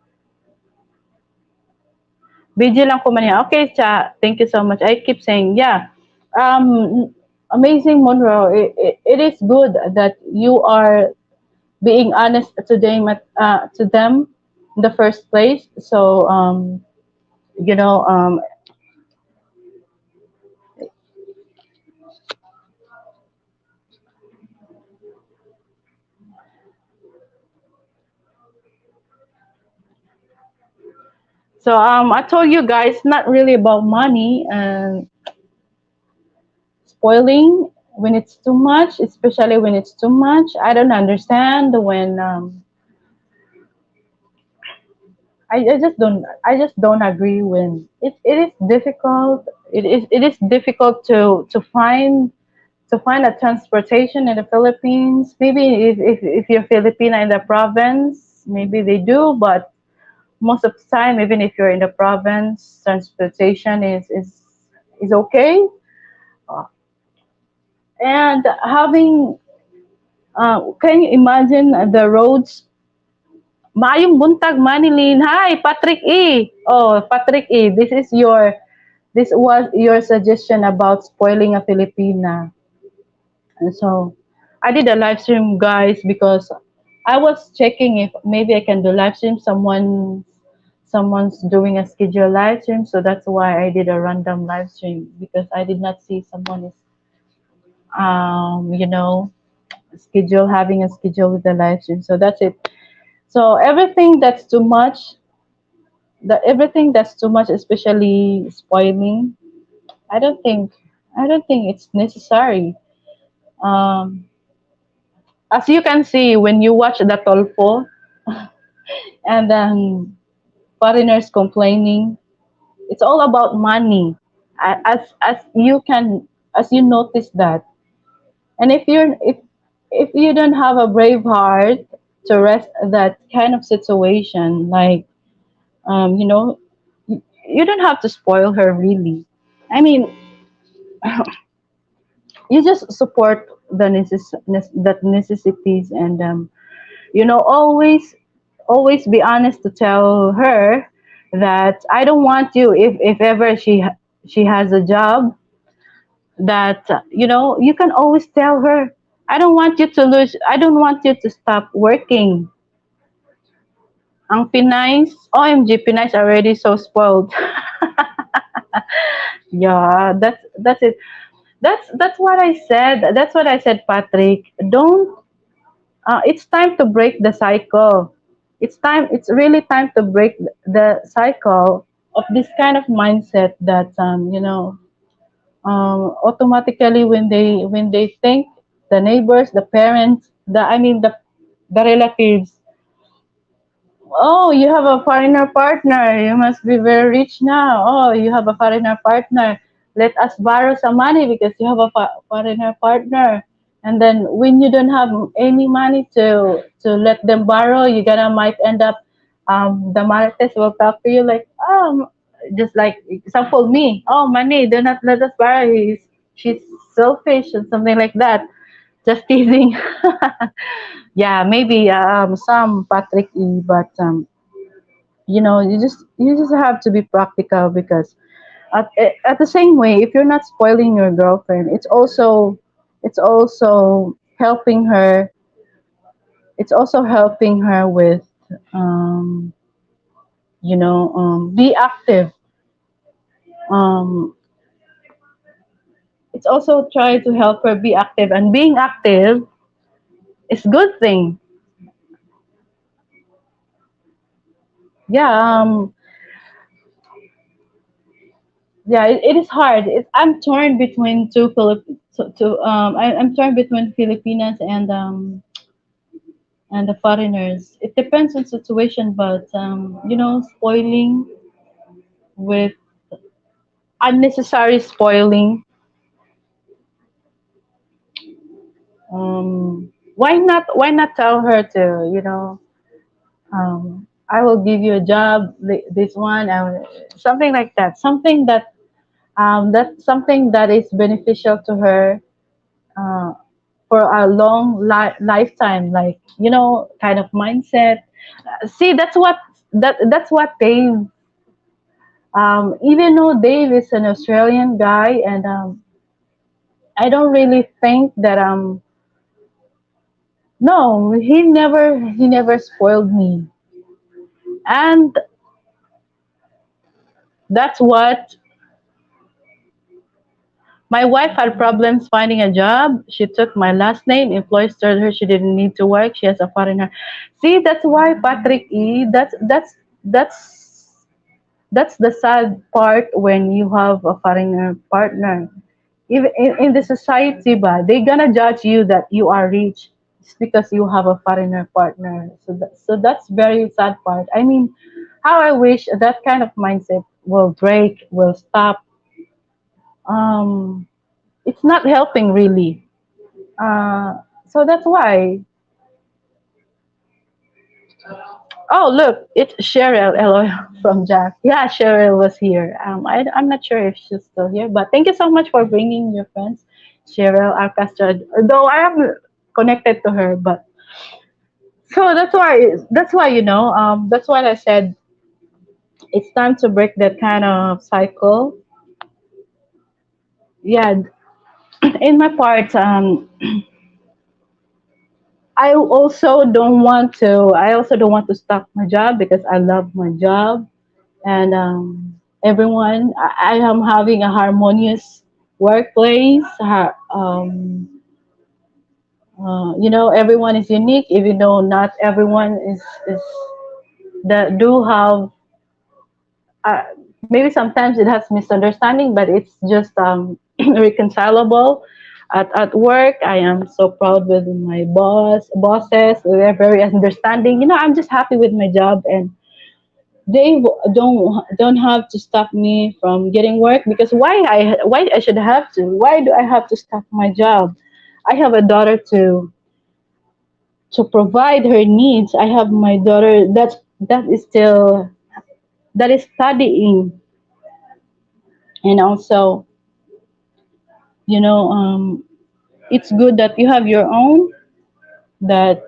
BG lang ko man yan. Okay, Cha. Thank you so much. I keep saying, yeah. Amazing Monroe. It is good that you are being honest to them in the first place. So, you know, so I told you guys, not really about money and spoiling when it's too much, especially when it's too much. I don't understand when I just don't agree when it is difficult. It is difficult to find a transportation in the Philippines. Maybe if you're Filipina in the province, maybe they do, but most of the time, even if you're in the province, transportation is okay. Uh, And having, can you imagine the roads? Maayong buntag, Manilin. Hi, Patrick E. Oh, Patrick E. This was your suggestion about spoiling a Filipina. And so I did a live stream, guys, because I was checking if maybe I can do live stream. Someone's doing a schedule live stream, so that's why I did a random live stream because I did not see someone is you know, schedule having a schedule with the live stream. So that's it. So everything that's too much, especially spoiling, I don't think I don't think it's necessary. Um, as you can see when you watch the Tolpo and then foreigners complaining, it's all about money. As you notice that, and if you don't have a brave heart to rest that kind of situation, like you know, you don't have to spoil her really. I mean, you just support that necessities and you know, always be honest to tell her that I don't want you if ever she has a job that you know, you can always tell her I don't want you to stop working. Ang Pinays, OMG, Pinays already so spoiled. Yeah, that's it. That's what I said. That's what I said, Patrick. Don't. It's time to break the cycle. It's time. It's really time to break the cycle of this kind of mindset that automatically when they think the neighbors, the parents, the relatives. Oh, you have a foreigner partner. You must be very rich now. Oh, you have a foreigner partner. Let us borrow some money because you have a foreigner partner. And then when you don't have any money to let them borrow, you gonna might end up the marites will talk to you like, just like example me. Oh, money, do not let us borrow. She's selfish and something like that. Just teasing. Yeah, maybe some Patrick E, but you just have to be practical because at the same way, if you're not spoiling your girlfriend, it's also helping her. It's also helping her with um, be active. Um, it's also try to help her be active, and being active is good thing. Yeah, yeah, it is hard. I'm torn between I'm torn between Filipinas and the foreigners. It depends on situation, but spoiling with unnecessary spoiling. Why not tell her to I will give you a job. This one, something like that. Something that is beneficial to her uh, for a long lifetime, like kind of mindset. See, that's what Dave. Even though Dave is an Australian guy, and I don't really think that no, he never spoiled me, and that's what my wife had problems finding a job. She took my last name. Employers told her she didn't need to work. She has a foreigner. See, that's why Patrick E. That's that's the sad part when you have a foreigner partner. Even in the society, ba, they gonna judge you that you are rich just because you have a foreigner partner. So that's very sad part. I mean, how I wish that kind of mindset will break, will stop. Um, it's not helping really. So that's why. Oh, look, it's Cheryl. Hello from Jack. Yeah, Cheryl was here. I'm not sure if she's still here, but thank you so much for bringing your friends, Cheryl Arcastra. Though I am connected to her, but so that's why that's why I said it's time to break that kind of cycle. Yeah, in my part, I also don't want to stop my job because I love my job. And I am having a harmonious workplace. Everyone is unique, even though not everyone is that do have. Uh, Maybe sometimes it has misunderstanding, but it's just reconcilable. At work, I am so proud with my bosses. They're very understanding. I'm just happy with my job, and they don't have to stop me from getting work because why I should have to? Why do I have to stop my job? I have a daughter to provide her needs. I have my daughter that is studying, and also you know it's good that you have your own, that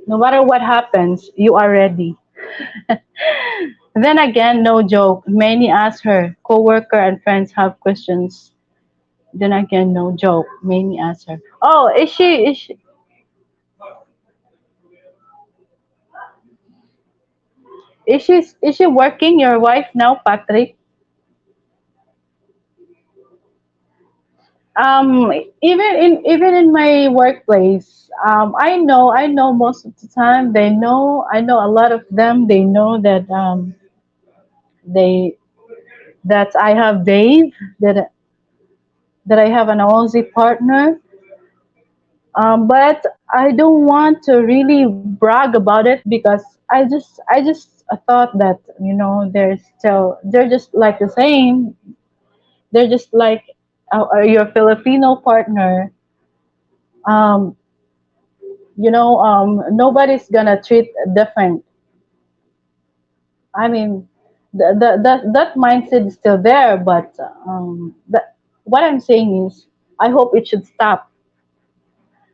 no matter what happens you are ready. Then again, no joke, many ask her coworker and friends have questions. Then again, no joke. Many ask her, "Oh, is she working? Your wife now, Patrick?" um even in my workplace, I know most of the time they know, I know a lot of them, they know that they that I have Dave, that I have an Aussie partner. But I don't want to really brag about it because I just thought that, you know, they're just like the same. They're just like your Filipino partner. Um, nobody's gonna treat different. I mean, that mindset is still there, but what I'm saying is, I hope it should stop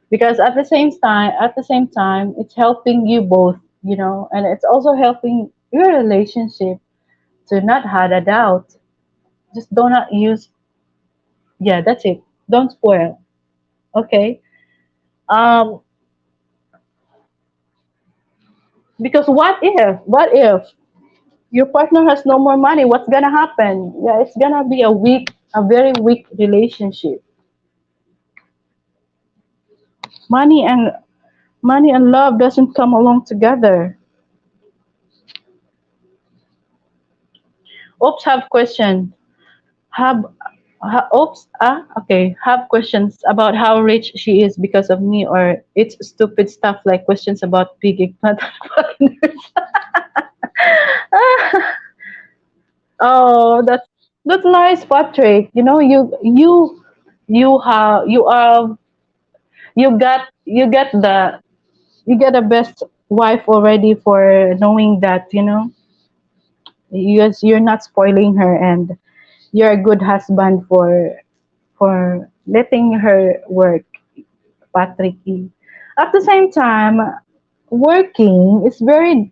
because at the same time, it's helping you both, you know, and it's also helping your relationship to not have a doubt. Just do not use, yeah, that's it. Don't spoil, okay? Um, because what if your partner has no more money? What's gonna happen? Yeah, it's gonna be a very weak relationship. Money and money and love doesn't come along together. Oops, have question. Have, oops, okay. Have questions about how rich she is because of me, or it's stupid stuff like questions about big eggplant partners. Oh, that's nice, Patrick. You know, you have you get the you get a best wife already for knowing that, you know, you're not spoiling her, and you're a good husband for letting her work, Patrick E. At the same time, working is very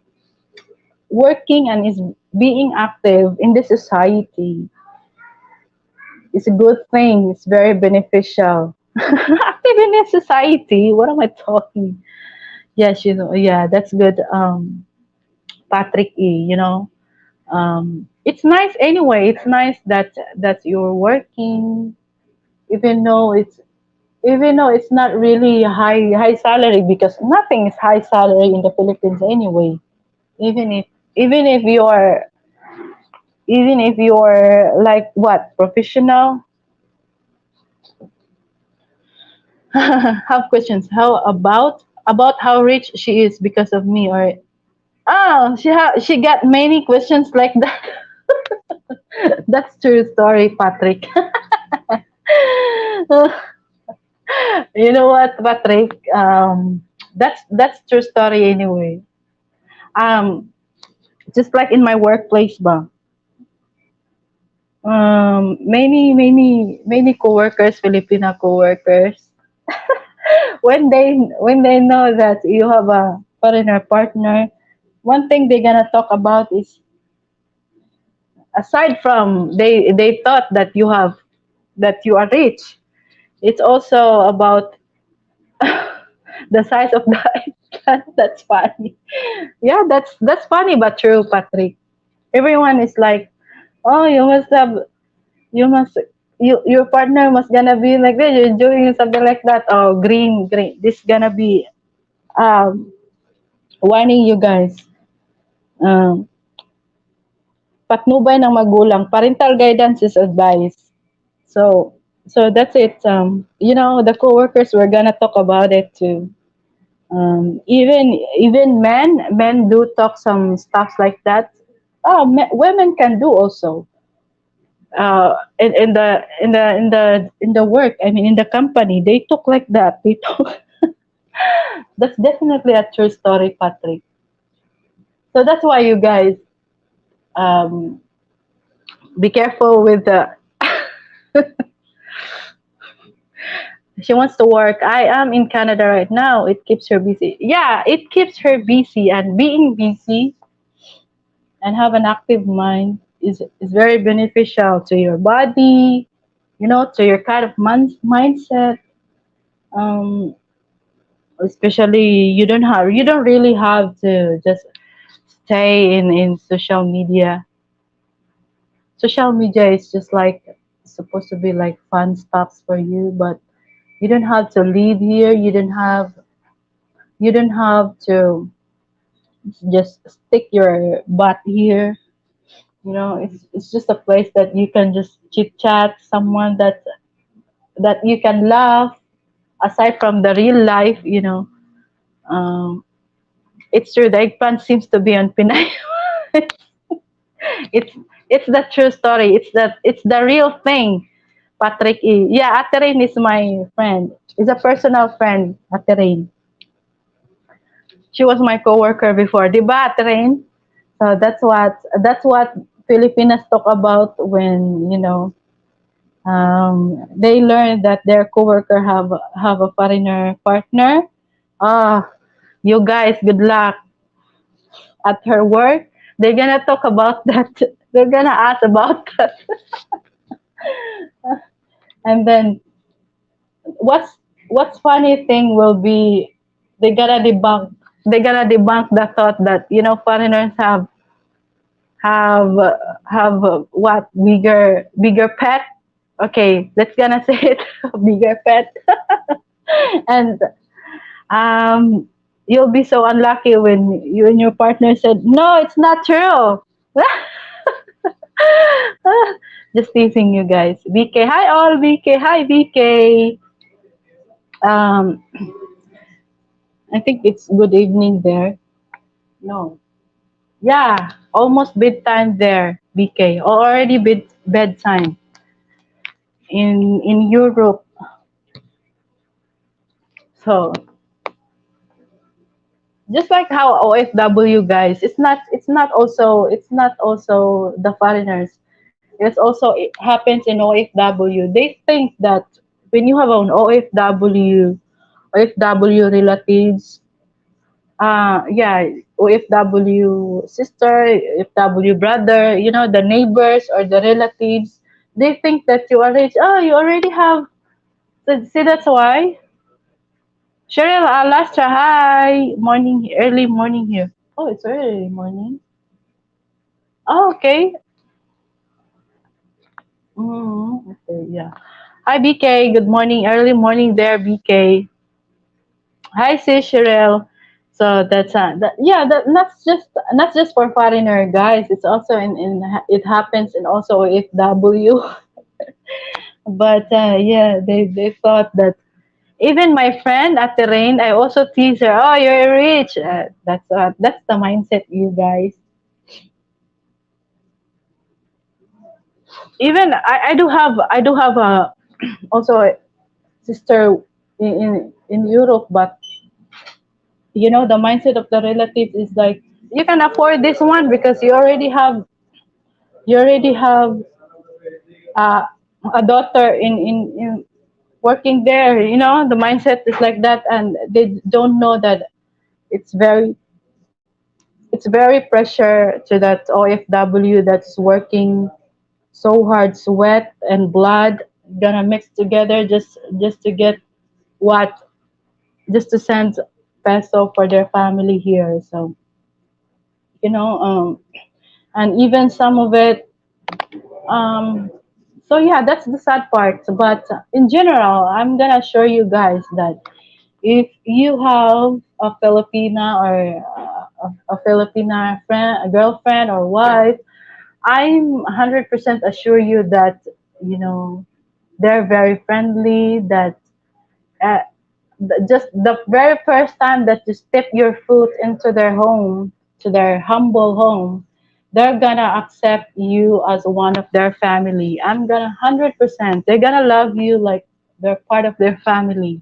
working and is being active in the society is a good thing. It's very beneficial. Active in the society. What am I talking? Yes, you know, yeah, that's good. Patrick E. You know, it's nice anyway. It's nice that you're working, even though it's not really high salary, because nothing is high salary in the Philippines anyway. Even if even if you're even if you're like what professional. Have questions. How about how rich she is because of me, or she got many questions like that. That's true story, Patrick. You know what, Patrick? That's true story anyway. Um, just like in my workplace, ba. Many coworkers, Filipino coworkers, when they know that you have a foreigner partner, one thing they're gonna talk about is, aside from they thought that you are rich, it's also about the size of the island. That's funny. Yeah, that's funny but true, Patrick. Everyone is like, oh, you must your partner must gonna be like this, you're doing something like that. Oh, green, this gonna be um warning you guys. um Patnubay ng magulang, parental guidance is advice. So that's it. You know, the coworkers were gonna talk about it too. Even men do talk some stuff like that. Oh, women can do also. In the work, I mean, in the company, they talk like that. They talk. That's definitely a true story, Patrick. So that's why you guys, um, be careful with the. She wants to work. I am in Canada right now. It keeps her busy. Yeah, it keeps her busy, and being busy and have an active mind is very beneficial to your body, you know, to your kind of mindset. Um, Especially you don't really have to just stay in social media. Social media is just like supposed to be like fun stops for you, but you don't have to live here. You don't have to just stick your butt here. It's just a place that you can just chit chat, someone that you can laugh aside from the real life. It's true. The eggplant seems to be on Pinay. it's it's the true story. It's the real thing. Patrick E. Yeah, Ate Rain is my friend. Is a personal friend, Ate Rain. She was my coworker before, di ba, Ate Rain? So that's what Filipinas talk about when they learn that their coworker have a foreigner partner. Ah, you guys, good luck at her work. They're gonna talk about that. They're gonna ask about that, and then what's funny thing will be they gotta debunk they gotta debunk the thought that foreigners have have what bigger pet. Okay, let's gonna say it, bigger pet. And um you'll be so unlucky when you and your partner said no, it's not true. Just teasing you guys. BK, hi all. BK, hi BK. um I think it's good evening there. No, yeah, almost bedtime there, BK. Already bedtime in Europe. So just like how OFW guys, it's not also the foreigners. It's also it happens in OFW. They think that when you have an OFW relatives, yeah, OFW sister, OFW brother, the neighbors or the relatives, they think that you are rich. Oh, you already have. So, see, that's why. Cheryl Alastra, hi. Early morning here. Oh, it's early morning. Oh, okay. Okay, yeah. Hi, BK. Good morning. Early morning there, BK. Hi, sis Cheryl. So yeah, not just for foreigner guys. It's also it happens in also FW. But yeah, they thought that even my friend at the rain, I also tease her. Oh, you're rich. That's the mindset, you guys. Even I do have a also a sister in Europe, but the mindset of the relatives is like you can afford this one because you already have uh, a daughter in working there. The mindset is like that, and they don't know that it's very it's very pressure to that OFW that's working so hard, sweat and blood gonna mix together just to get what just to send peso for their family here. So you know and even some of it. Um so yeah, that's the sad part, but in general, I'm gonna assure you guys that if you have a Filipina or a Filipina friend, a girlfriend or wife, I'm 100% assure you that you know they're very friendly. That uh, just the very first time that you step your foot into their home, to their humble home, they're gonna accept you as one of their family. I'm gonna 100%. They're gonna love you like they're part of their family,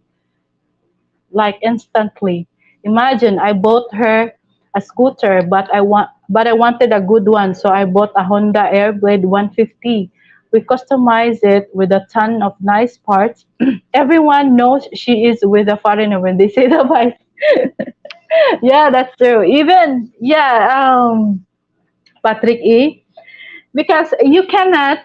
like instantly. Imagine I bought her a scooter, but I wanted a good one, so I bought a Honda Airblade 150. We customized it with a ton of nice parts. Everyone knows she is with a foreigner when they say the bike. Yeah, that's true. Even yeah, Patrick E. Because you cannot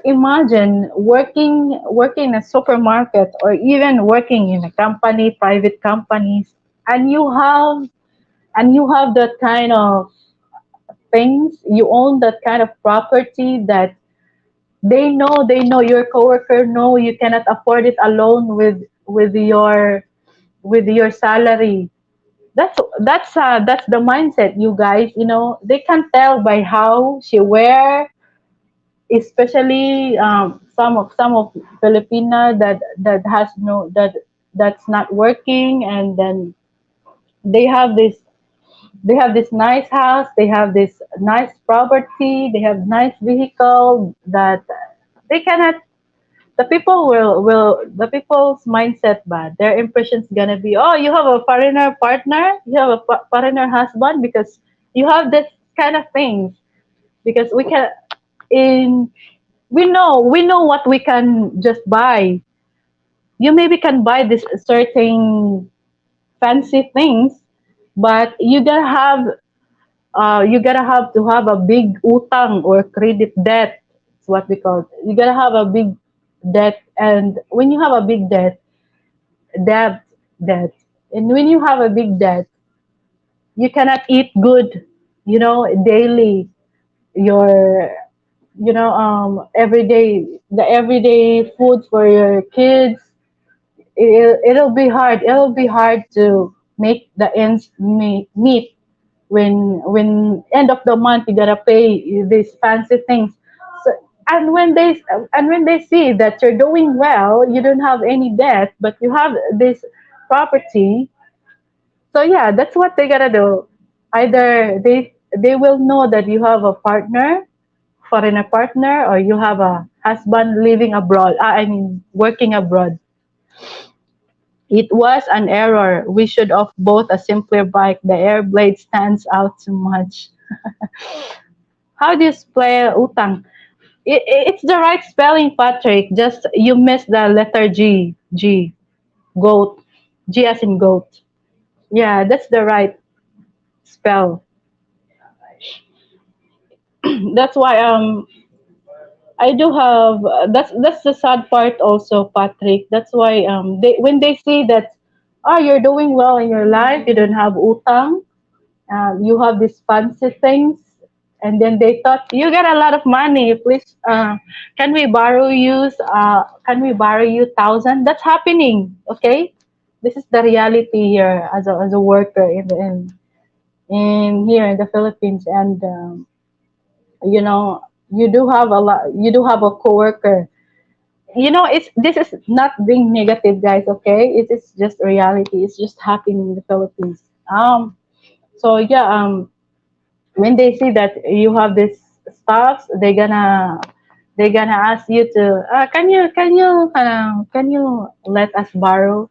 imagine working in a supermarket or even working in a company, private companies, and you have that kind of things. You own that kind of property that They know your coworker know you cannot afford it alone with your salary. That's the mindset, you guys. They can tell by how she wear, especially some of Filipina that has no that's not working, and then they have this they have this nice house, they have this nice property, they have nice vehicle that they cannot. The people's mindset bad. Their impression's gonna be, oh, you have a foreigner partner, you have a foreigner husband because you have this kind of things. Because we can in we know what we can just buy. You maybe can buy this certain fancy things, but you gotta have to have a big utang or credit debt. It's what we call it. You gotta have a big debt, and when you have a big debt, debt, and when you have a big debt, you cannot eat good, daily. Your, everyday the everyday food for your kids. It'll be hard to make the ends meet when end of the month you gotta pay these fancy things. So, and when they see that you're doing well, you don't have any debt, but you have this property. So yeah, that's what they gotta do. Either they will know that you have a partner, foreigner partner, or you have a husband living abroad. I mean, working abroad. It was an error. We should have bought a simpler bike. The air blade stands out too much. How do you spell utang? It's the right spelling, Patrick. Just you missed the letter G. G. Goat. G as in goat. Yeah, that's the right spell. That's why I do have that's the sad part also, Patrick. That's why they when they see that, oh, you're doing well in your life, you don't have utang, you have these fancy things, and then they thought you got a lot of money. Please, can we borrow you 1,000? That's happening. Okay, this is the reality here as a worker in here in the Philippines, and you know you do have a coworker. It's this is not being negative, guys. Okay, it is just reality. It's just happening in the Philippines. So yeah, when they see that you have this stuff, they're gonna ask you to, can you let us borrow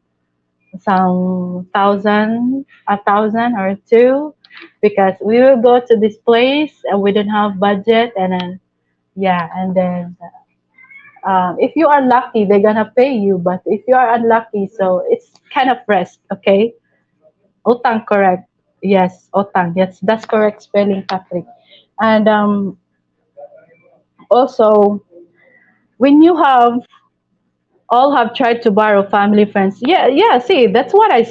some thousand, a thousand or two, because we will go to this place and we don't have budget, and then yeah, and then if you are lucky, they're gonna pay you, but if you are unlucky, so it's kind of rest, okay? Utang, correct. Yes, utang. Yes, that's correct spelling, Patrick. And also, when you all have tried to borrow family friends, yeah, yeah. See, that's what I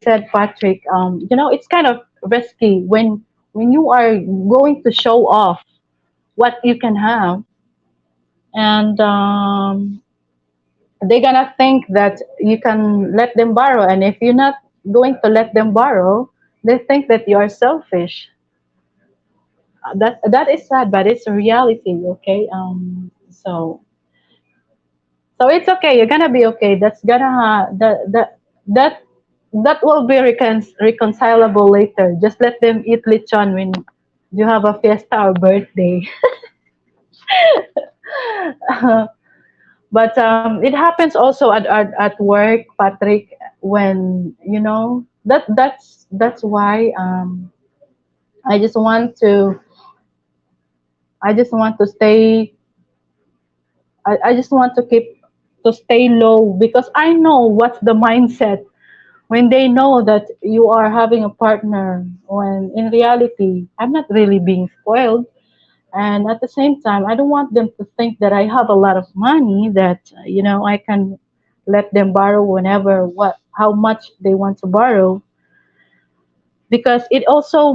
said, Patrick. It's kind of risky when you are going to show off what you can have, and they're gonna think that you can let them borrow, and if you're not going to let them borrow, they think that you are selfish. That is sad, but it's a reality. Okay, so it's okay. You're gonna be okay. That's gonna that that will be reconcilable later. Just let them eat lechon when you have a fiesta or birthday. But it happens also at work, Patrick. When that's why I just want to I just want to stay I just want to keep to stay low, because I know what's the mindset when they know that you are having a partner, when in reality I'm not really being spoiled. And at the same time, I don't want them to think that I have a lot of money, that I can let them borrow whenever, what how much they want to borrow, because it also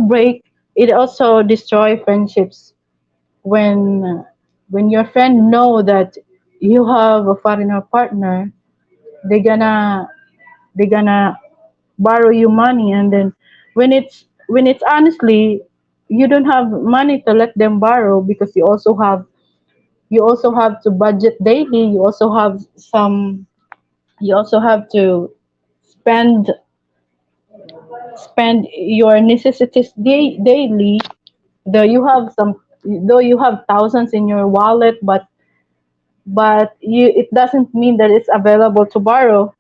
destroy friendships when When your friend know that you have a foreigner partner, they gonna they gonna borrow you money, and then when it's honestly, you don't have money to let them borrow because you also have to budget daily. You also have to spend spend your necessities daily. Though you have thousands in your wallet, but it doesn't mean that it's available to borrow.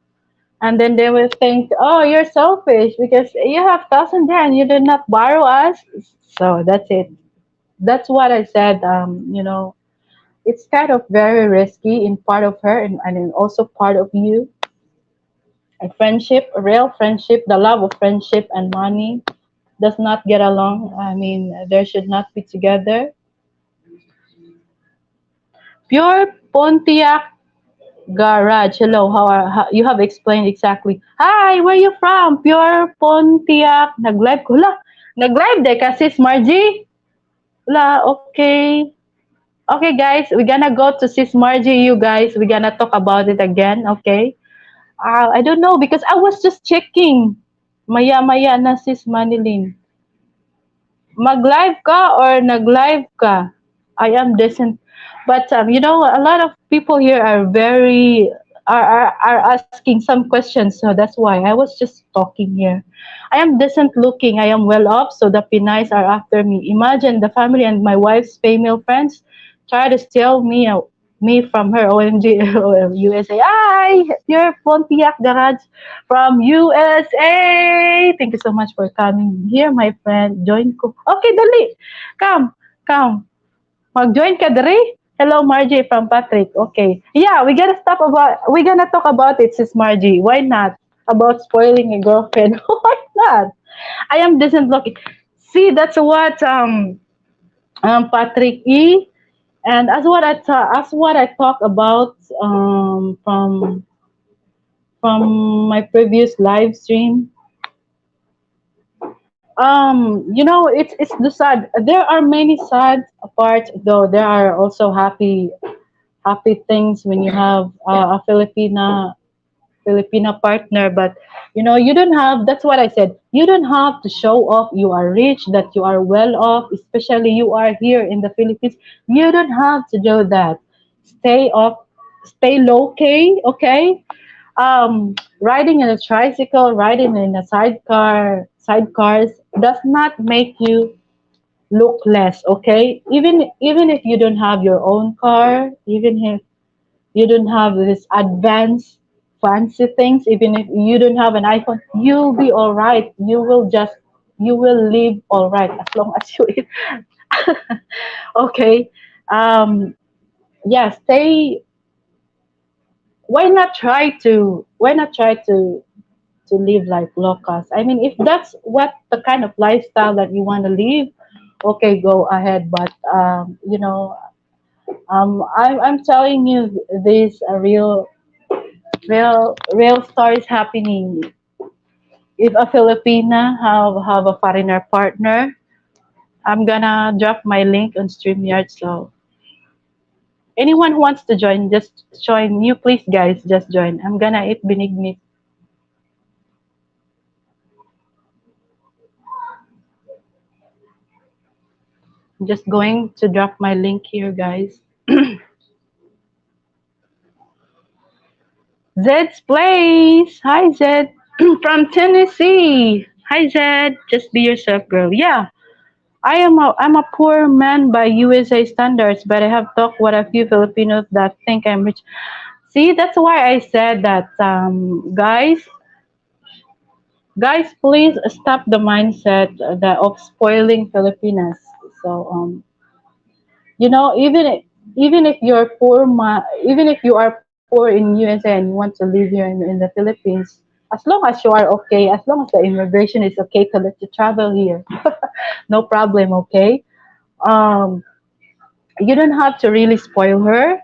And then they will think, oh, you're selfish because you have thousand there and you did not borrow us. So that's it. That's what I said. It's kind of very risky in part of her, and then also part of you. A friendship, a real friendship, the love of friendship and money does not get along. I mean, there should not be together. Pure Pontiac Garage. Hello, how you have explained exactly. Hi, where you from? Pure Pontiac. Nag-live ko. Hala, nag-live de ka, Sis Margie. Hala, okay. Okay, guys, we're gonna go to Sis Margie, you guys. We're gonna talk about it again, okay? I don't know because I was just checking. Maya-maya na, Sis Manilin. Mag-live ka or nag-live ka? I am decent. But a lot of people here are asking some questions, so that's why I was just talking here. I am decent looking. I am well off, so the Pinays are after me. Imagine the family and my wife's female friends try to steal me from her. OMG, USA. Hi, your Pontiac Garage from USA. Thank you so much for coming here, my friend. Join ko. Okay, dali. Come, come. Mag-join ka diri. Hello, Margie from Patrick. Okay. Yeah, we're gonna talk about it, sis Margie. Why not? About spoiling a girlfriend. Why not? I am decent looking. See, that's what Patrick E. And as what I talk about from my previous live stream. It's the sad. There are many sad parts, though there are also happy things when you have a Filipina partner. But you don't have. That's what I said. You don't have to show off you are rich, that you are well off, especially you are here in the Philippines. You don't have to do that. Stay off, stay low key, okay? Riding in a tricycle, riding in a sidecars does not make you look less, okay? Even if you don't have your own car, even if you don't have this advanced fancy things, even if you don't have an iPhone, you'll be all right. You will live all right as long as you eat. Okay. Um, yeah, stay. Why not try to live like locals? I mean, if that's what the kind of lifestyle that you want to live, okay, go ahead. But I'm telling you, these are real stories happening. If a Filipina have a foreigner partner, I'm gonna drop my link on StreamYard. So anyone who wants to join, just join. You please, guys, just join. I'm gonna eat Benignit. I'm just going to drop my link here, guys. Zed's Place. Hi, Zed. From Tennessee. Hi, Zed. Just be yourself, girl. Yeah, I'm a poor man by USA standards, but I have talked with a few Filipinos that think I'm rich. See, that's why I said that, guys, please stop the mindset of spoiling Filipinas. So, even if even if you are poor in USA and you want to live here in the Philippines, as long as you are okay, as long as the immigration is okay to let you travel here, no problem. Okay, um, you don't have to really spoil her.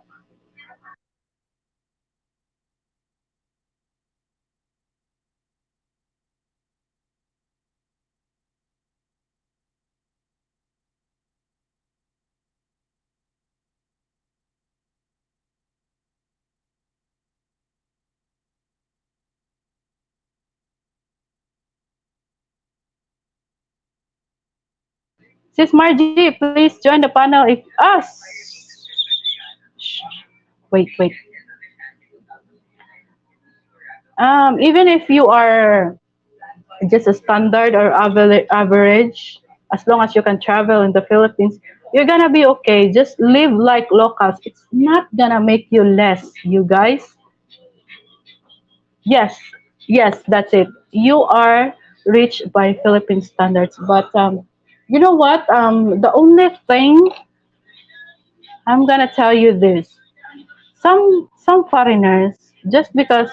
Sis Margie, please join the panel. If us, wait, wait. Even if you are just a standard or average, as long as you can travel in the Philippines, you're gonna be okay. Just live like locals. It's not gonna make you less, you guys. Yes, yes, that's it. You are rich by Philippine standards, but you know what? The only thing I'm gonna tell you this: some foreigners, just because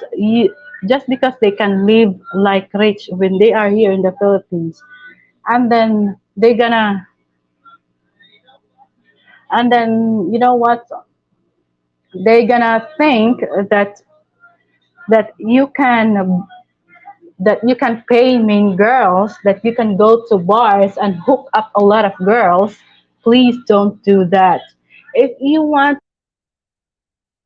they can live like rich when they are here in the Philippines, and then you know what? They're gonna think that that you can that you can pay mean girls, that you can go to bars and hook up a lot of girls. Please don't do that. If you want to live like locals, just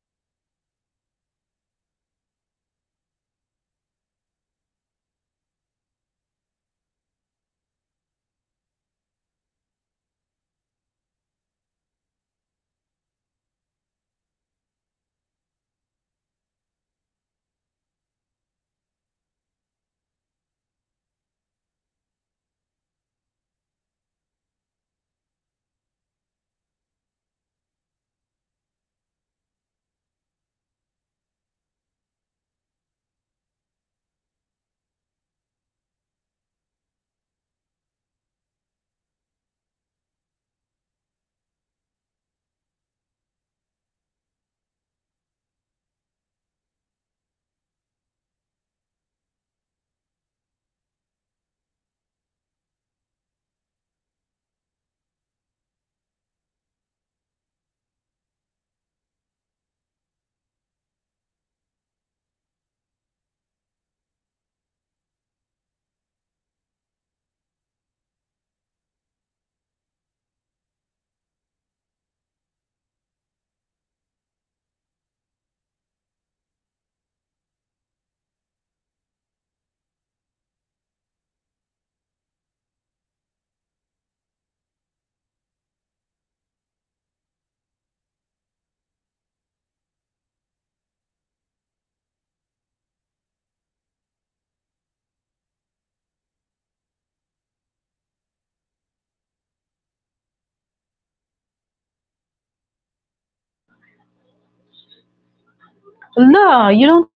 no, you don't.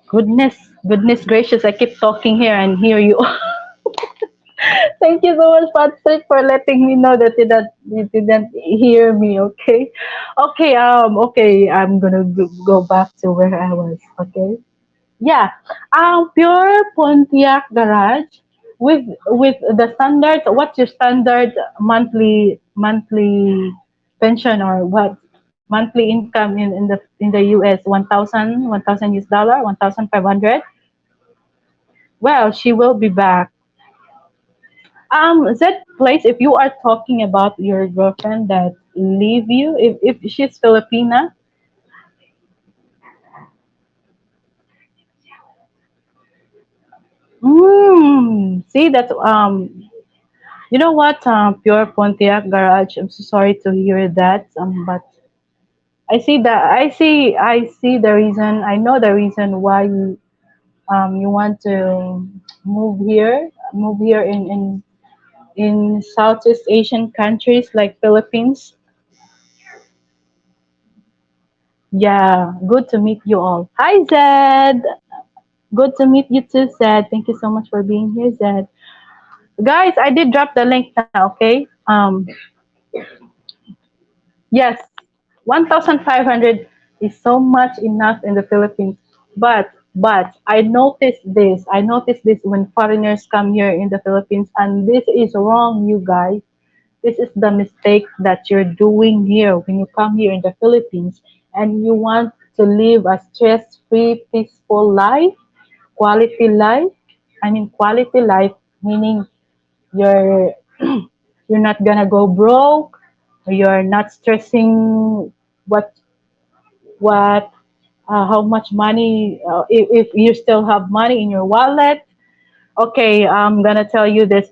Goodness gracious! I keep talking here and here you. Thank you so much, Patrick, for letting me know that you didn't hear me. Okay, okay. I'm gonna go back to where I was. Okay. Yeah, pure Pontiac garage with the standard. What's your standard monthly pension or what monthly income in the U.S. 1,000 US dollar, 1,500. Well, she will be back. That place. If you are talking about your girlfriend that leave you, if she's Filipina, see that you know what, pure Pontiac garage. I'm so sorry to hear that. But I see the reason. I know the reason why you want to move here in Southeast Asian countries like Philippines. Yeah, good to meet you all. Hi Zed. Good to meet you too, Zed. Thank you so much for being here, Zed. Guys, I did drop the link now, okay? Yes, 1,500 is so much enough in the Philippines. But I noticed this when foreigners come here in the Philippines, and this is wrong, you guys. This is the mistake that you're doing here when you come here in the Philippines and you want to live a stress-free, peaceful life, quality life. I mean quality life meaning you're you're not gonna go broke, you're not stressing what what how much money, if you still have money in your wallet. Okay, I'm gonna tell you this.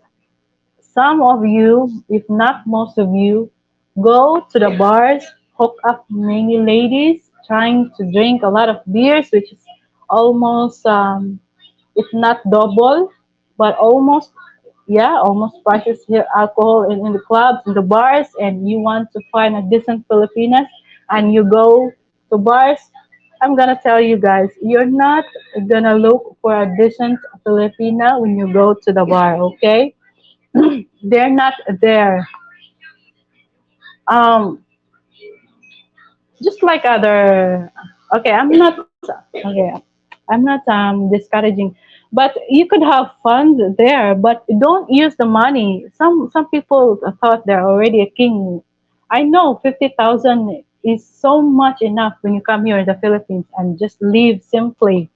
some of you, if not most of you, go to the bars, hook up many ladies, trying to drink a lot of beers, which is almost, if not double, but almost, yeah, almost prices here alcohol in the clubs, in the bars, and you want to find a decent Filipinas, and you go to bars. I'm gonna tell you guys, you're not gonna look for a decent Filipina when you go to the bar, okay? They're not there. Um, just like other, okay, I'm not discouraging, but you could have fun there, but don't use the money. Some people thought they're already a king. I know 50,000 is so much enough when you come here in the Philippines and just live simply.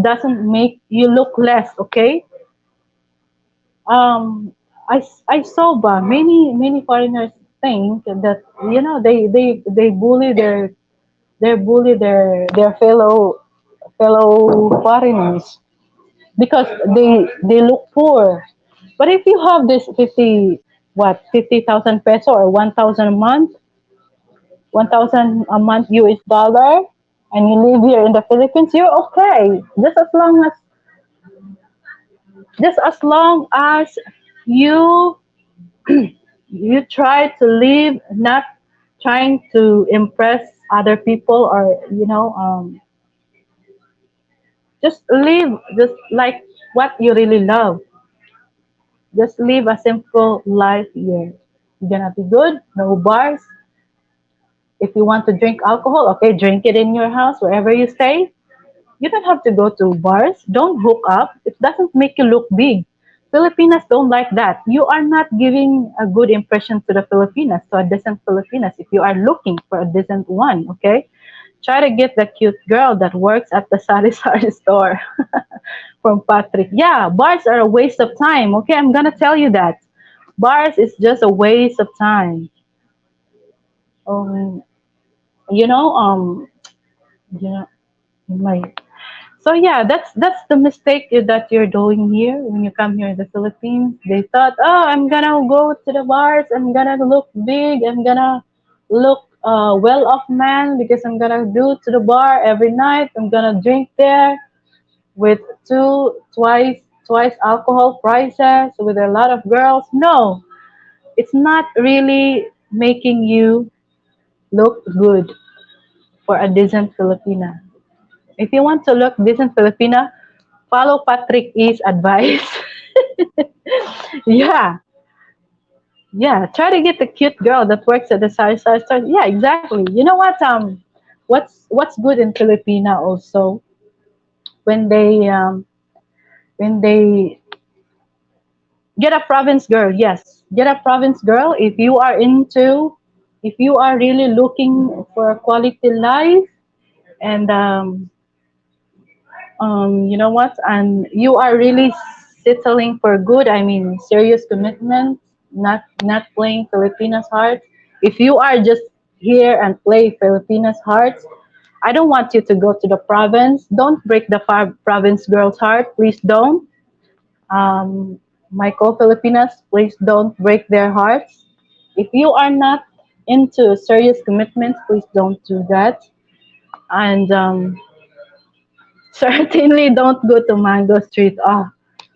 Doesn't make you look less, okay? um I saw ba many foreigners think that, they bully their fellow foreigners because they look poor. But if you have this 50,000 peso or 1,000 a month, 1,000 a month US dollar, and you live here in the Philippines, you're okay. Just as long as you you try to live, not trying to impress other people, or just live just like what you really love. Just live a simple life here. You're gonna be good, no bars. If you want to drink alcohol, okay, drink it in your house wherever you stay. You don't have to go to bars. Don't hook up. It doesn't make you look big. Filipinas don't like that. You are not giving a good impression to the Filipinas, to a decent Filipinas, if you are looking for a decent one, okay? Try to get the cute girl that works at the sari sari store from Patrick. Yeah, bars are a waste of time, okay? I'm gonna tell you that. Bars is just a waste of time. Um, you know, you know, my So yeah, that's the mistake that you're doing here when you come here in the Philippines. They thought, oh, I'm gonna go to the bars, I'm gonna look big, I'm gonna look well off man because I'm gonna do to the bar every night. I'm gonna drink there with twice alcohol prices with a lot of girls. No, it's not really making you look good for a decent Filipina. If you want to look decent Filipina, follow Patrick E's advice. Yeah, yeah. Try to get the cute girl that works at the sari sari store. Yeah, exactly. You know what? What's good in Filipina also when they get a province girl. Yes, get a province girl if you are really looking for a quality life, and you know what, and you are really settling for good, I mean serious commitment, not playing Filipinas hearts. If you are just here and play Filipinas hearts, I don't want you to go to the province. Don't break the province girl's heart, please don't. My co-Filipinas, please don't break their hearts. If you are not into serious commitments, please don't do that. And certainly don't go to Mango Street. Oh,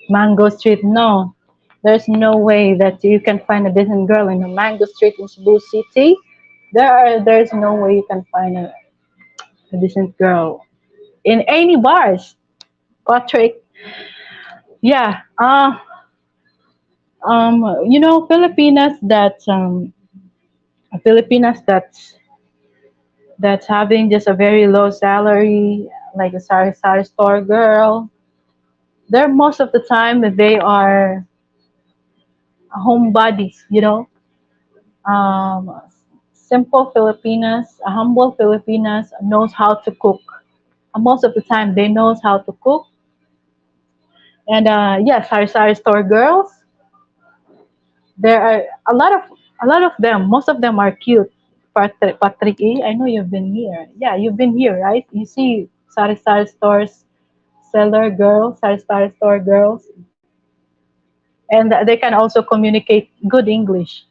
Mango Street, no. There's no way that you can find a decent girl in the Mango Street in Cebu City. There's no way you can find a decent girl in any bars. Patrick, yeah. Filipinas that's having just a very low salary, like a sari sari store girl. They're most of the time they are homebodies, simple Filipinas, a humble Filipinas knows how to cook. Most of the time, they knows how to cook. And yes, sari store girls. There are a lot of them. Most of them are cute. Patrick, I know you've been here. Yeah, you've been here, right? You see sari stores seller girls, sari store girls. and they can also communicate good English.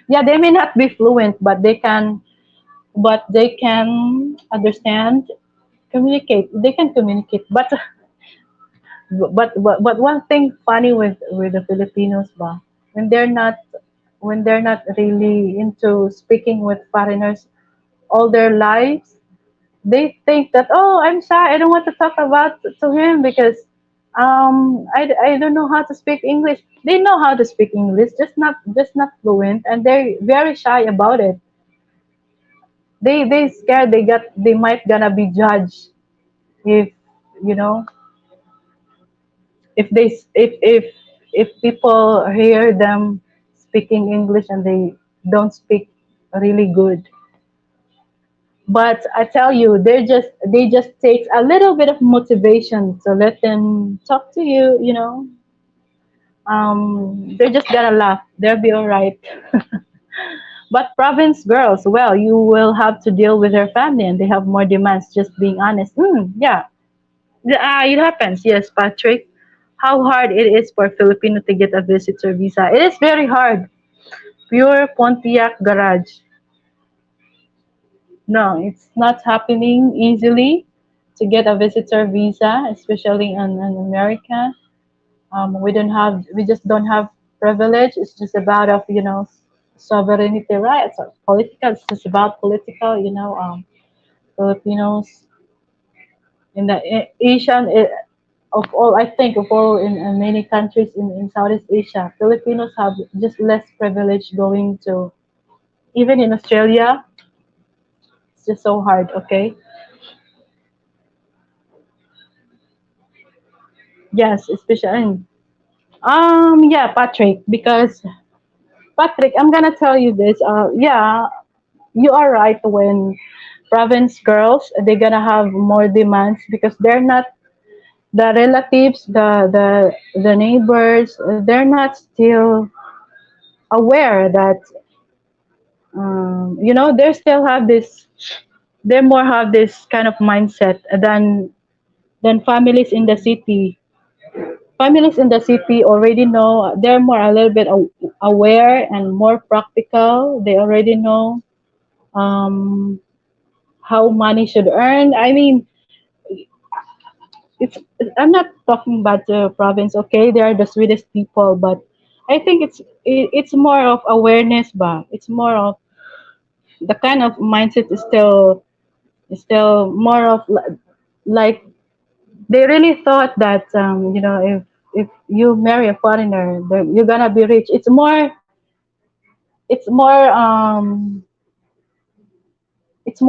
Yeah, they may not be fluent, but they can understand, communicate. They can communicate, but one thing funny with the Filipinos, ba, when they're not when they're not really into speaking with foreigners all their lives, they think that, oh, I'm shy, I don't want to talk about to him because I don't know how to speak English. They know how to speak English, just not fluent, and they're very shy about it. They scared they might gonna be judged if you know if they if people hear them speaking English and they don't speak really good. But I tell you, they just takes a little bit of motivation to let them talk to you. They're just gonna laugh. They'll be all right. But province girls, well, you will have to deal with their family, and they have more demands. Just being honest. Yeah, it happens. Yes, Patrick. How hard it is for Filipino to get a visitor visa? It is very hard. Pure Pontiac garage. No, it's not happening easily to get a visitor visa, especially in America. We just don't have privilege. It's just about of sovereignty rights or political. It's just about political. Filipinos in the Asian of all, I think of all in many countries in Southeast Asia, Filipinos have just less privilege going to even in Australia. It's just so hard. Okay. Yes, especially. Yeah, Patrick, because Patrick, I'm gonna tell you this. Yeah, you are right. When province girls, they're gonna have more demands because they're not the relatives, the neighbors. They're not still aware that they still have this. They more have this kind of mindset than families in the city. Families in the city already know, they're more a little bit aware and more practical. They already know um, how money should earn. I mean, it's I'm not talking about the province. Okay, they are the sweetest people, but I think it's more of awareness, ba. It's more of the kind of mindset is still more of like they really thought that if you marry a foreigner, then you're gonna be rich. It's more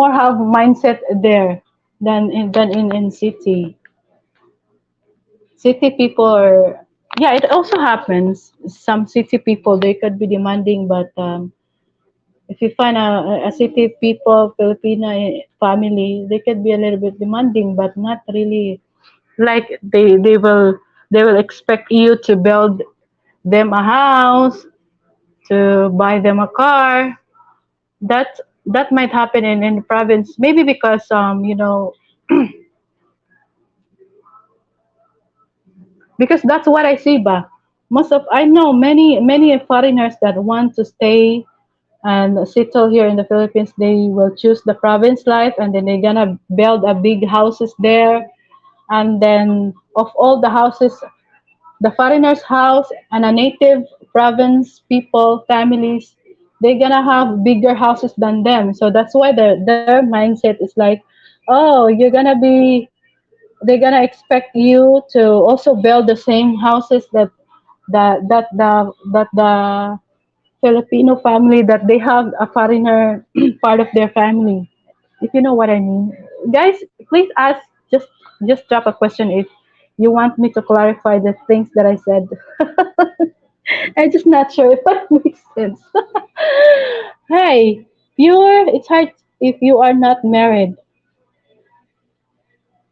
have mindset there than in city. City people are, yeah, it also happens. Some city people, they could be demanding, but if you find a city people Filipino family, they could be a little bit demanding, but not really like they will expect you to build them a house, to buy them a car. That might happen in the province, maybe because because that's what I see. Ba, I know many foreigners that want to stay and settle here in the Philippines. They will choose the province life, and then they're gonna build a big houses there. And then of all the houses, the foreigners' house and a native province people families, they're gonna have bigger houses than them. So that's why their mindset is like, oh, they're gonna expect you to also build the same houses that the Filipino family, that they have a foreigner part of their family. If you know what I mean, guys, please ask. Just drop a question if you want me to clarify the things that I said. I'm just not sure if that makes sense. Hey, pure. It's hard if you are not married.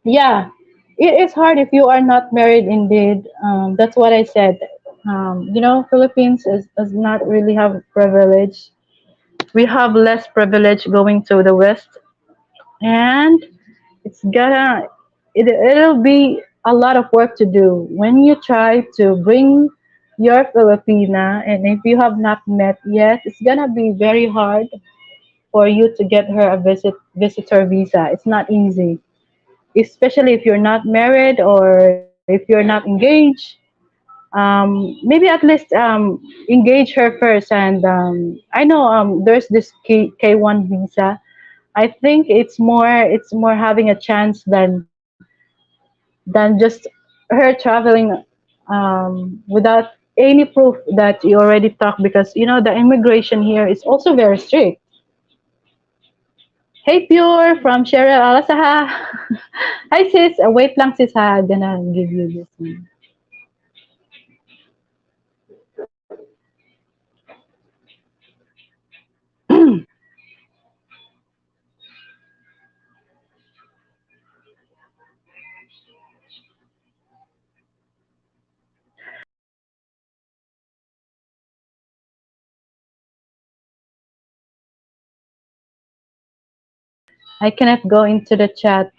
Yeah, it is hard if you are not married. Indeed, that's what I said. Philippines does not really have privilege. We have less privilege going to the West, and it's it'll be a lot of work to do when you try to bring you're Filipina, and if you have not met yet, it's gonna be very hard for you to get her a visitor visa. It's not easy, especially if you're not married or if you're not engaged. Maybe at least engage her first. And I know there's this K1 visa. I think it's more having a chance than just her traveling without any proof that you already talk, because the immigration here is also very strict. Hey Pure from Cheryl Alasaha. Hi sis, wait lang sis ha, gonna give you this one. I cannot go into the chat.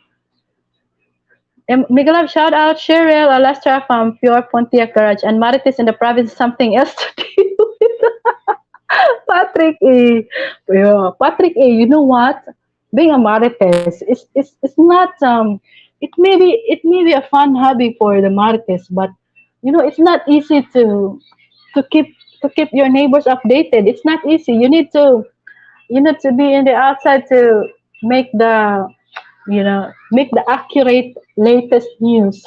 Miguel, shout out Cheryl Alastra from Pure Pontiac Garage, and Marites in the province is something else to deal with. Patrick A. Yeah, Patrick A. You know what? Being a Marites is not it may be a fun hobby for the Marites, but it's not easy to keep to keep your neighbors updated. It's not easy. You need to be in the outside to make the make the accurate latest news.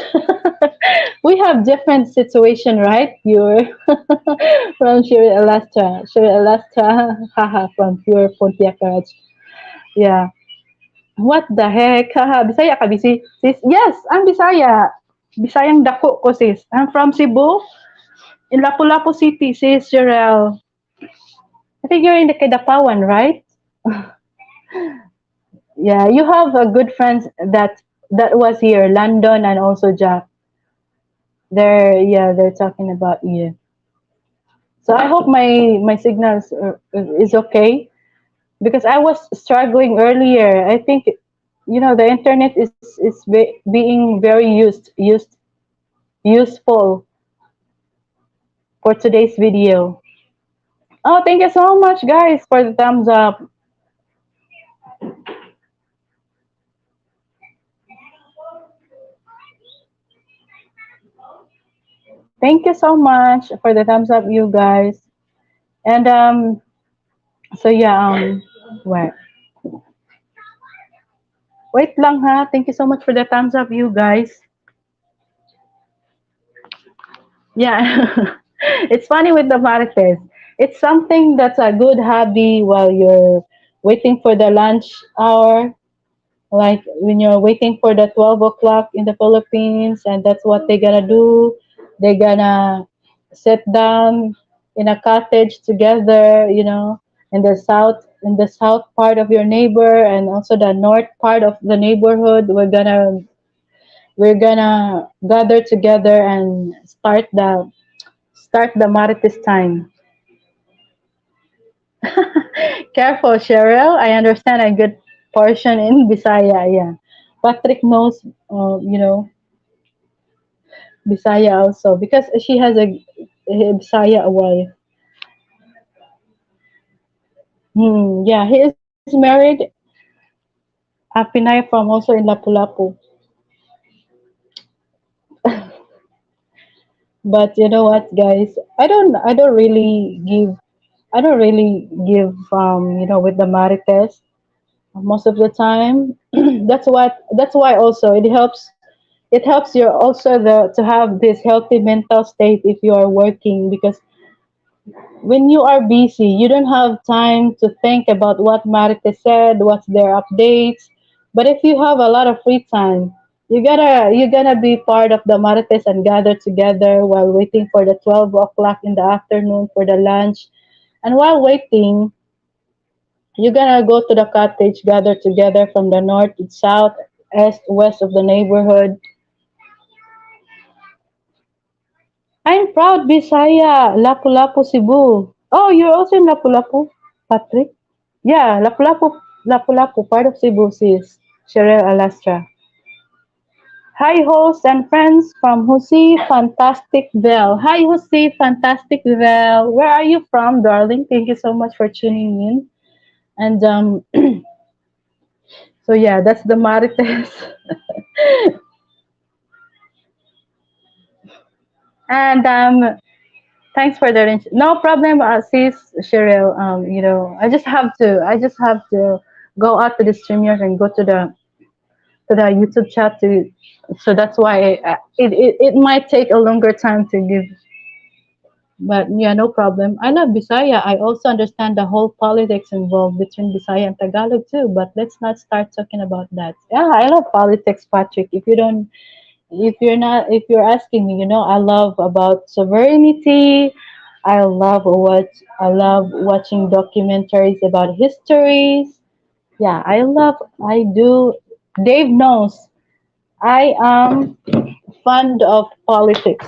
We have different situation, right? Pure from Sherry Alaska, haha, from Pure Pontiac Garage. Yeah. What the heck? Haha, Bisaya ka, Bisi? Sis? Yes, I'm Bisaya. Bisayang dako ko, sis. I'm from Cebu, in Lapu-Lapu City, sis Jarel. I think you're in the Kidapawan, right? Yeah, you have a good friends that was here, London and also Jack. They're talking about you. So I hope my signals is okay, because I was struggling earlier. I think the internet is being very useful for today's video. Oh, thank you so much, guys, for the thumbs up. Thank you so much for the thumbs up, you guys. And so yeah, wait lang ha. Thank you so much for the thumbs up, you guys. Yeah, it's funny with the marites. It's something that's a good hobby while you're waiting for the lunch hour, like when you're waiting for the 12 o'clock in the Philippines, and that's what they're gonna do. They're gonna sit down in a cottage together, in the south part of your neighbor and also the north part of the neighborhood. We're gonna gather together and start the Marites time. Careful, Cheryl. I understand a good portion in Bisaya. Yeah, Patrick knows, Bisaya also, because she has a Bisaya wife. Yeah, he is married a Pinay from also in Lapu-Lapu. But you know what, guys? I don't really give with the Marites most of the time. That's why also it helps you also to have this healthy mental state if you are working, because when you are busy you don't have time to think about what Marite said, what's their updates. But if you have a lot of free time, you gotta be part of the Marites and gather together while waiting for the 12 o'clock in the afternoon for the lunch. And while waiting, you're gonna go to the cottage, gather together from the north, south, east, west of the neighborhood. I'm proud Bisaya, Lapu-Lapu, Cebu. Oh, you're also in Lapu-Lapu, Patrick? Yeah, Lapu-Lapu, part of Cebu, sis. Cheryl Alastra. Hi, hosts and friends from Husi Fantastic Vel. Hi, Husi Fantastic Vel. Where are you from, darling? Thank you so much for tuning in. And so yeah, that's the Marites. And thanks for the no problem, sis Cheryl. I just have to go out to the streamers and go to the YouTube chat to. So that's why it might take a longer time to give. But yeah, no problem. I love Bisaya. I also understand the whole politics involved between Bisaya and Tagalog too. But let's not start talking about that. Yeah, I love politics, Patrick. If you're asking me, I love about sovereignty. I love watching documentaries about histories. Yeah, I do. Dave knows I am fond of politics.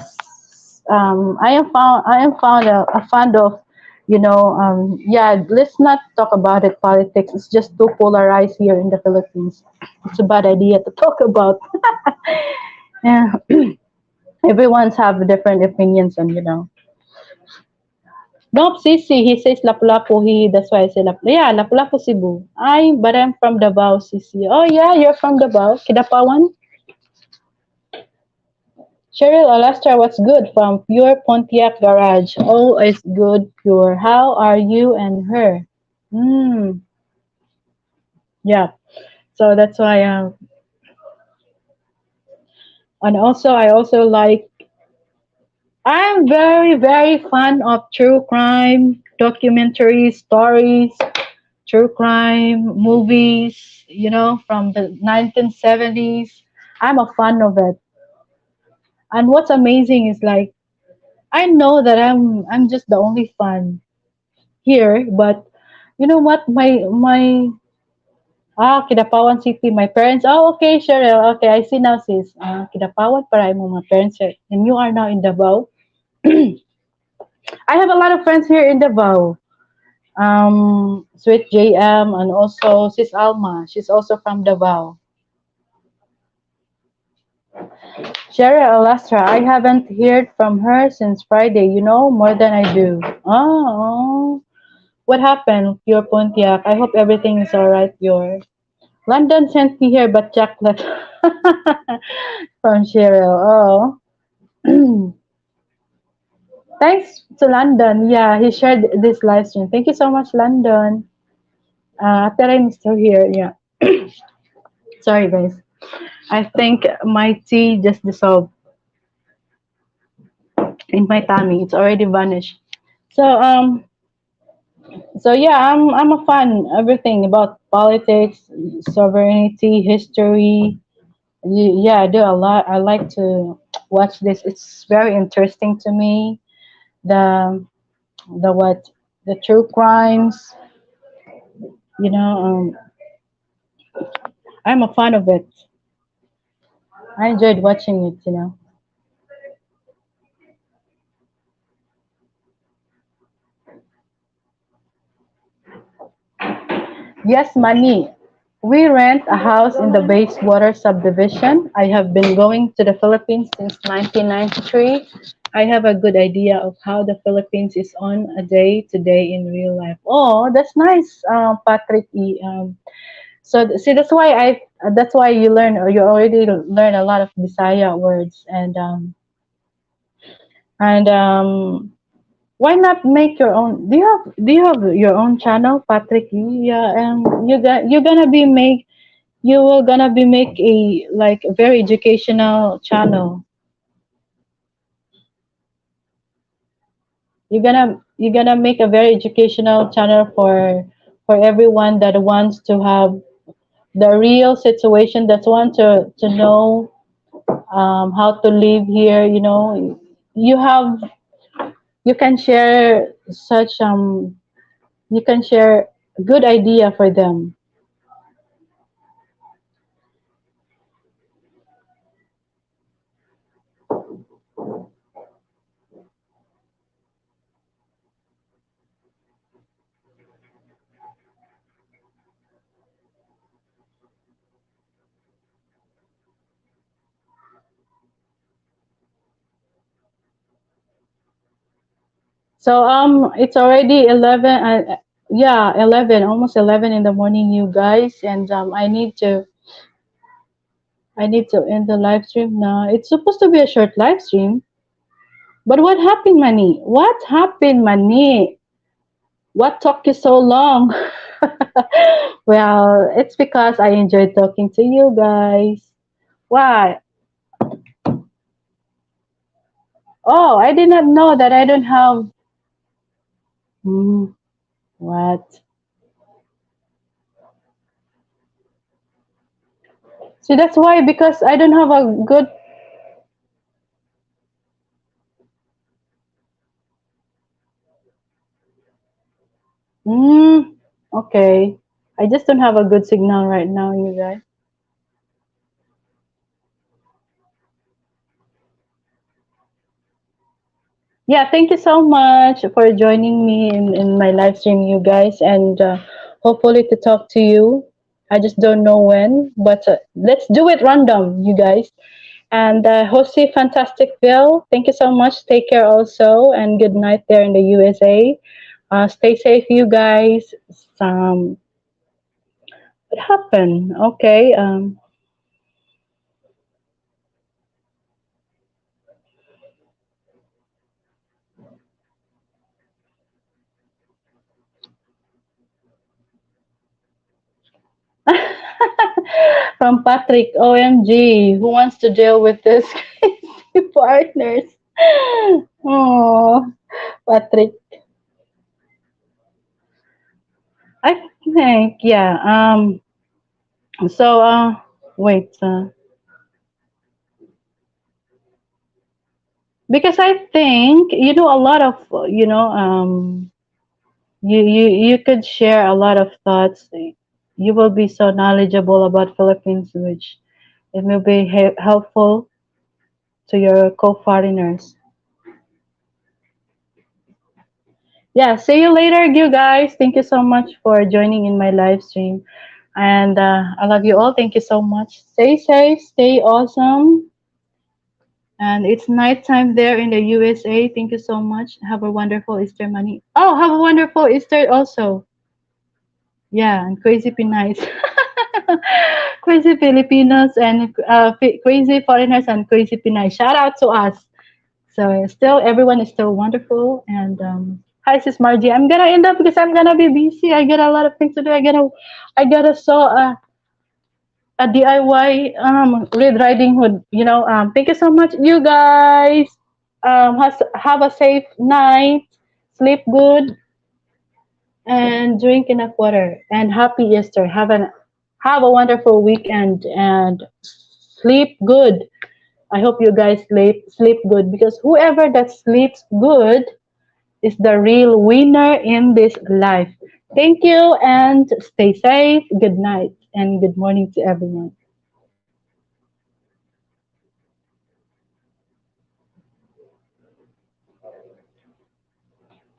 I am found a fond of, yeah. Let's not talk about it. Politics. It's just too polarized here in the Philippines. It's a bad idea to talk about. Yeah, everyone's have different opinions, and Nope, Sisi. He says Lapu-Lapu. That's why I say Lapu. Yeah, Lapu-Lapu, Cebu. But I'm from Davao, Sisi. Oh yeah, you're from Davao, Kidapawan. Cheryl Alastra, what's good from Pure Pontiac Garage? Oh, it's good, Pure. How are you and her? Hmm. Yeah. So that's why. And also, I also like. I'm very, very fond of true crime documentaries, stories, true crime movies. From the 1970s. I'm a fan of it. And what's amazing is like I know that I'm just the only fan here, but you know what? Kidapawan City. My parents. Oh, okay, Cheryl. Okay, I see now, sis. Kidapawan para mo mga parents, and you are now in Davao. I have a lot of friends here in Davao. Sweet JM and also Sis Alma. She's also from Davao. Cheryl Alastra. I haven't heard from her since Friday. More than I do. Oh, what happened, Pure Pontiac? I hope everything is alright, Pure. London sent me here but chocolate from Cheryl. Oh. Thanks to London. Yeah, he shared this live stream. Thank you so much, London. Terrain is still here. Yeah. Sorry, guys. I think my tea just dissolved in my tummy. It's already vanished. So yeah, I'm a fan. Everything about politics, sovereignty, history. Yeah, I do a lot. I like to watch this. It's very interesting to me. The the what the true crimes. You know, I'm a fan of it. I enjoyed watching it. Yes, money. We rent a house in the Bayswater subdivision. I have been going to the Philippines since 1993. I have a good idea of how the Philippines is on a day to day in real life. Oh, that's nice, Patrick E. See, that's why you already learn a lot of Bisaya words, and why not make your own? Do you have your own channel, Patrick? Yeah, you will gonna be make a like a very educational channel. You're gonna make a very educational channel for everyone that wants to have the real situation, that want to know how to live here. You have you can share such you can share good idea for them. So it's already 11. Yeah, 11, almost 11 in the morning, you guys, and I need to end the live stream now. It's supposed to be a short live stream, but what happened, Mani? What happened, Mani? What took you so long? Well, it's because I enjoyed talking to you guys. Why? Oh, I did not know that I don't have. Hmm, what? See, that's why, because I don't have a good. Hmm. Okay. I just don't have a good signal right now, you guys. Yeah, thank you so much for joining me in my live stream, you guys, and hopefully to talk to you. I just don't know when, but let's do it random, you guys. And Jose Fantasticville, thank you so much. Take care also, and good night there in the USA. Stay safe, you guys. Um, what happened? Okay. From Patrick, OMG, who wants to deal with this crazy partners? Oh, Patrick. I think, yeah. So, wait. Because I think, a lot of, you could share a lot of thoughts. You will be so knowledgeable about Philippines, which it will be helpful to your co-foreigners. Yeah, see you later, you guys. Thank you so much for joining in my live stream. And I love you all. Thank you so much. Stay safe, stay awesome. And it's nighttime there in the USA. Thank you so much. Have a wonderful Easter, money. Oh, have a wonderful Easter also. Yeah, and crazy Pinays. Crazy Filipinos and crazy foreigners and crazy Pinay. Shout out to us. So still, everyone is still wonderful. And hi, sis Margie. I'm gonna end up because I'm gonna be busy. I got a lot of things to do. I gotta sew a DIY Red Riding Hood. Thank you so much, you guys. Have a safe night. Sleep good and drink enough water. And happy Easter. Have a wonderful weekend and sleep good. I hope you guys sleep good because whoever that sleeps good is the real winner in this life. Thank you and stay safe. Good night and good morning to everyone.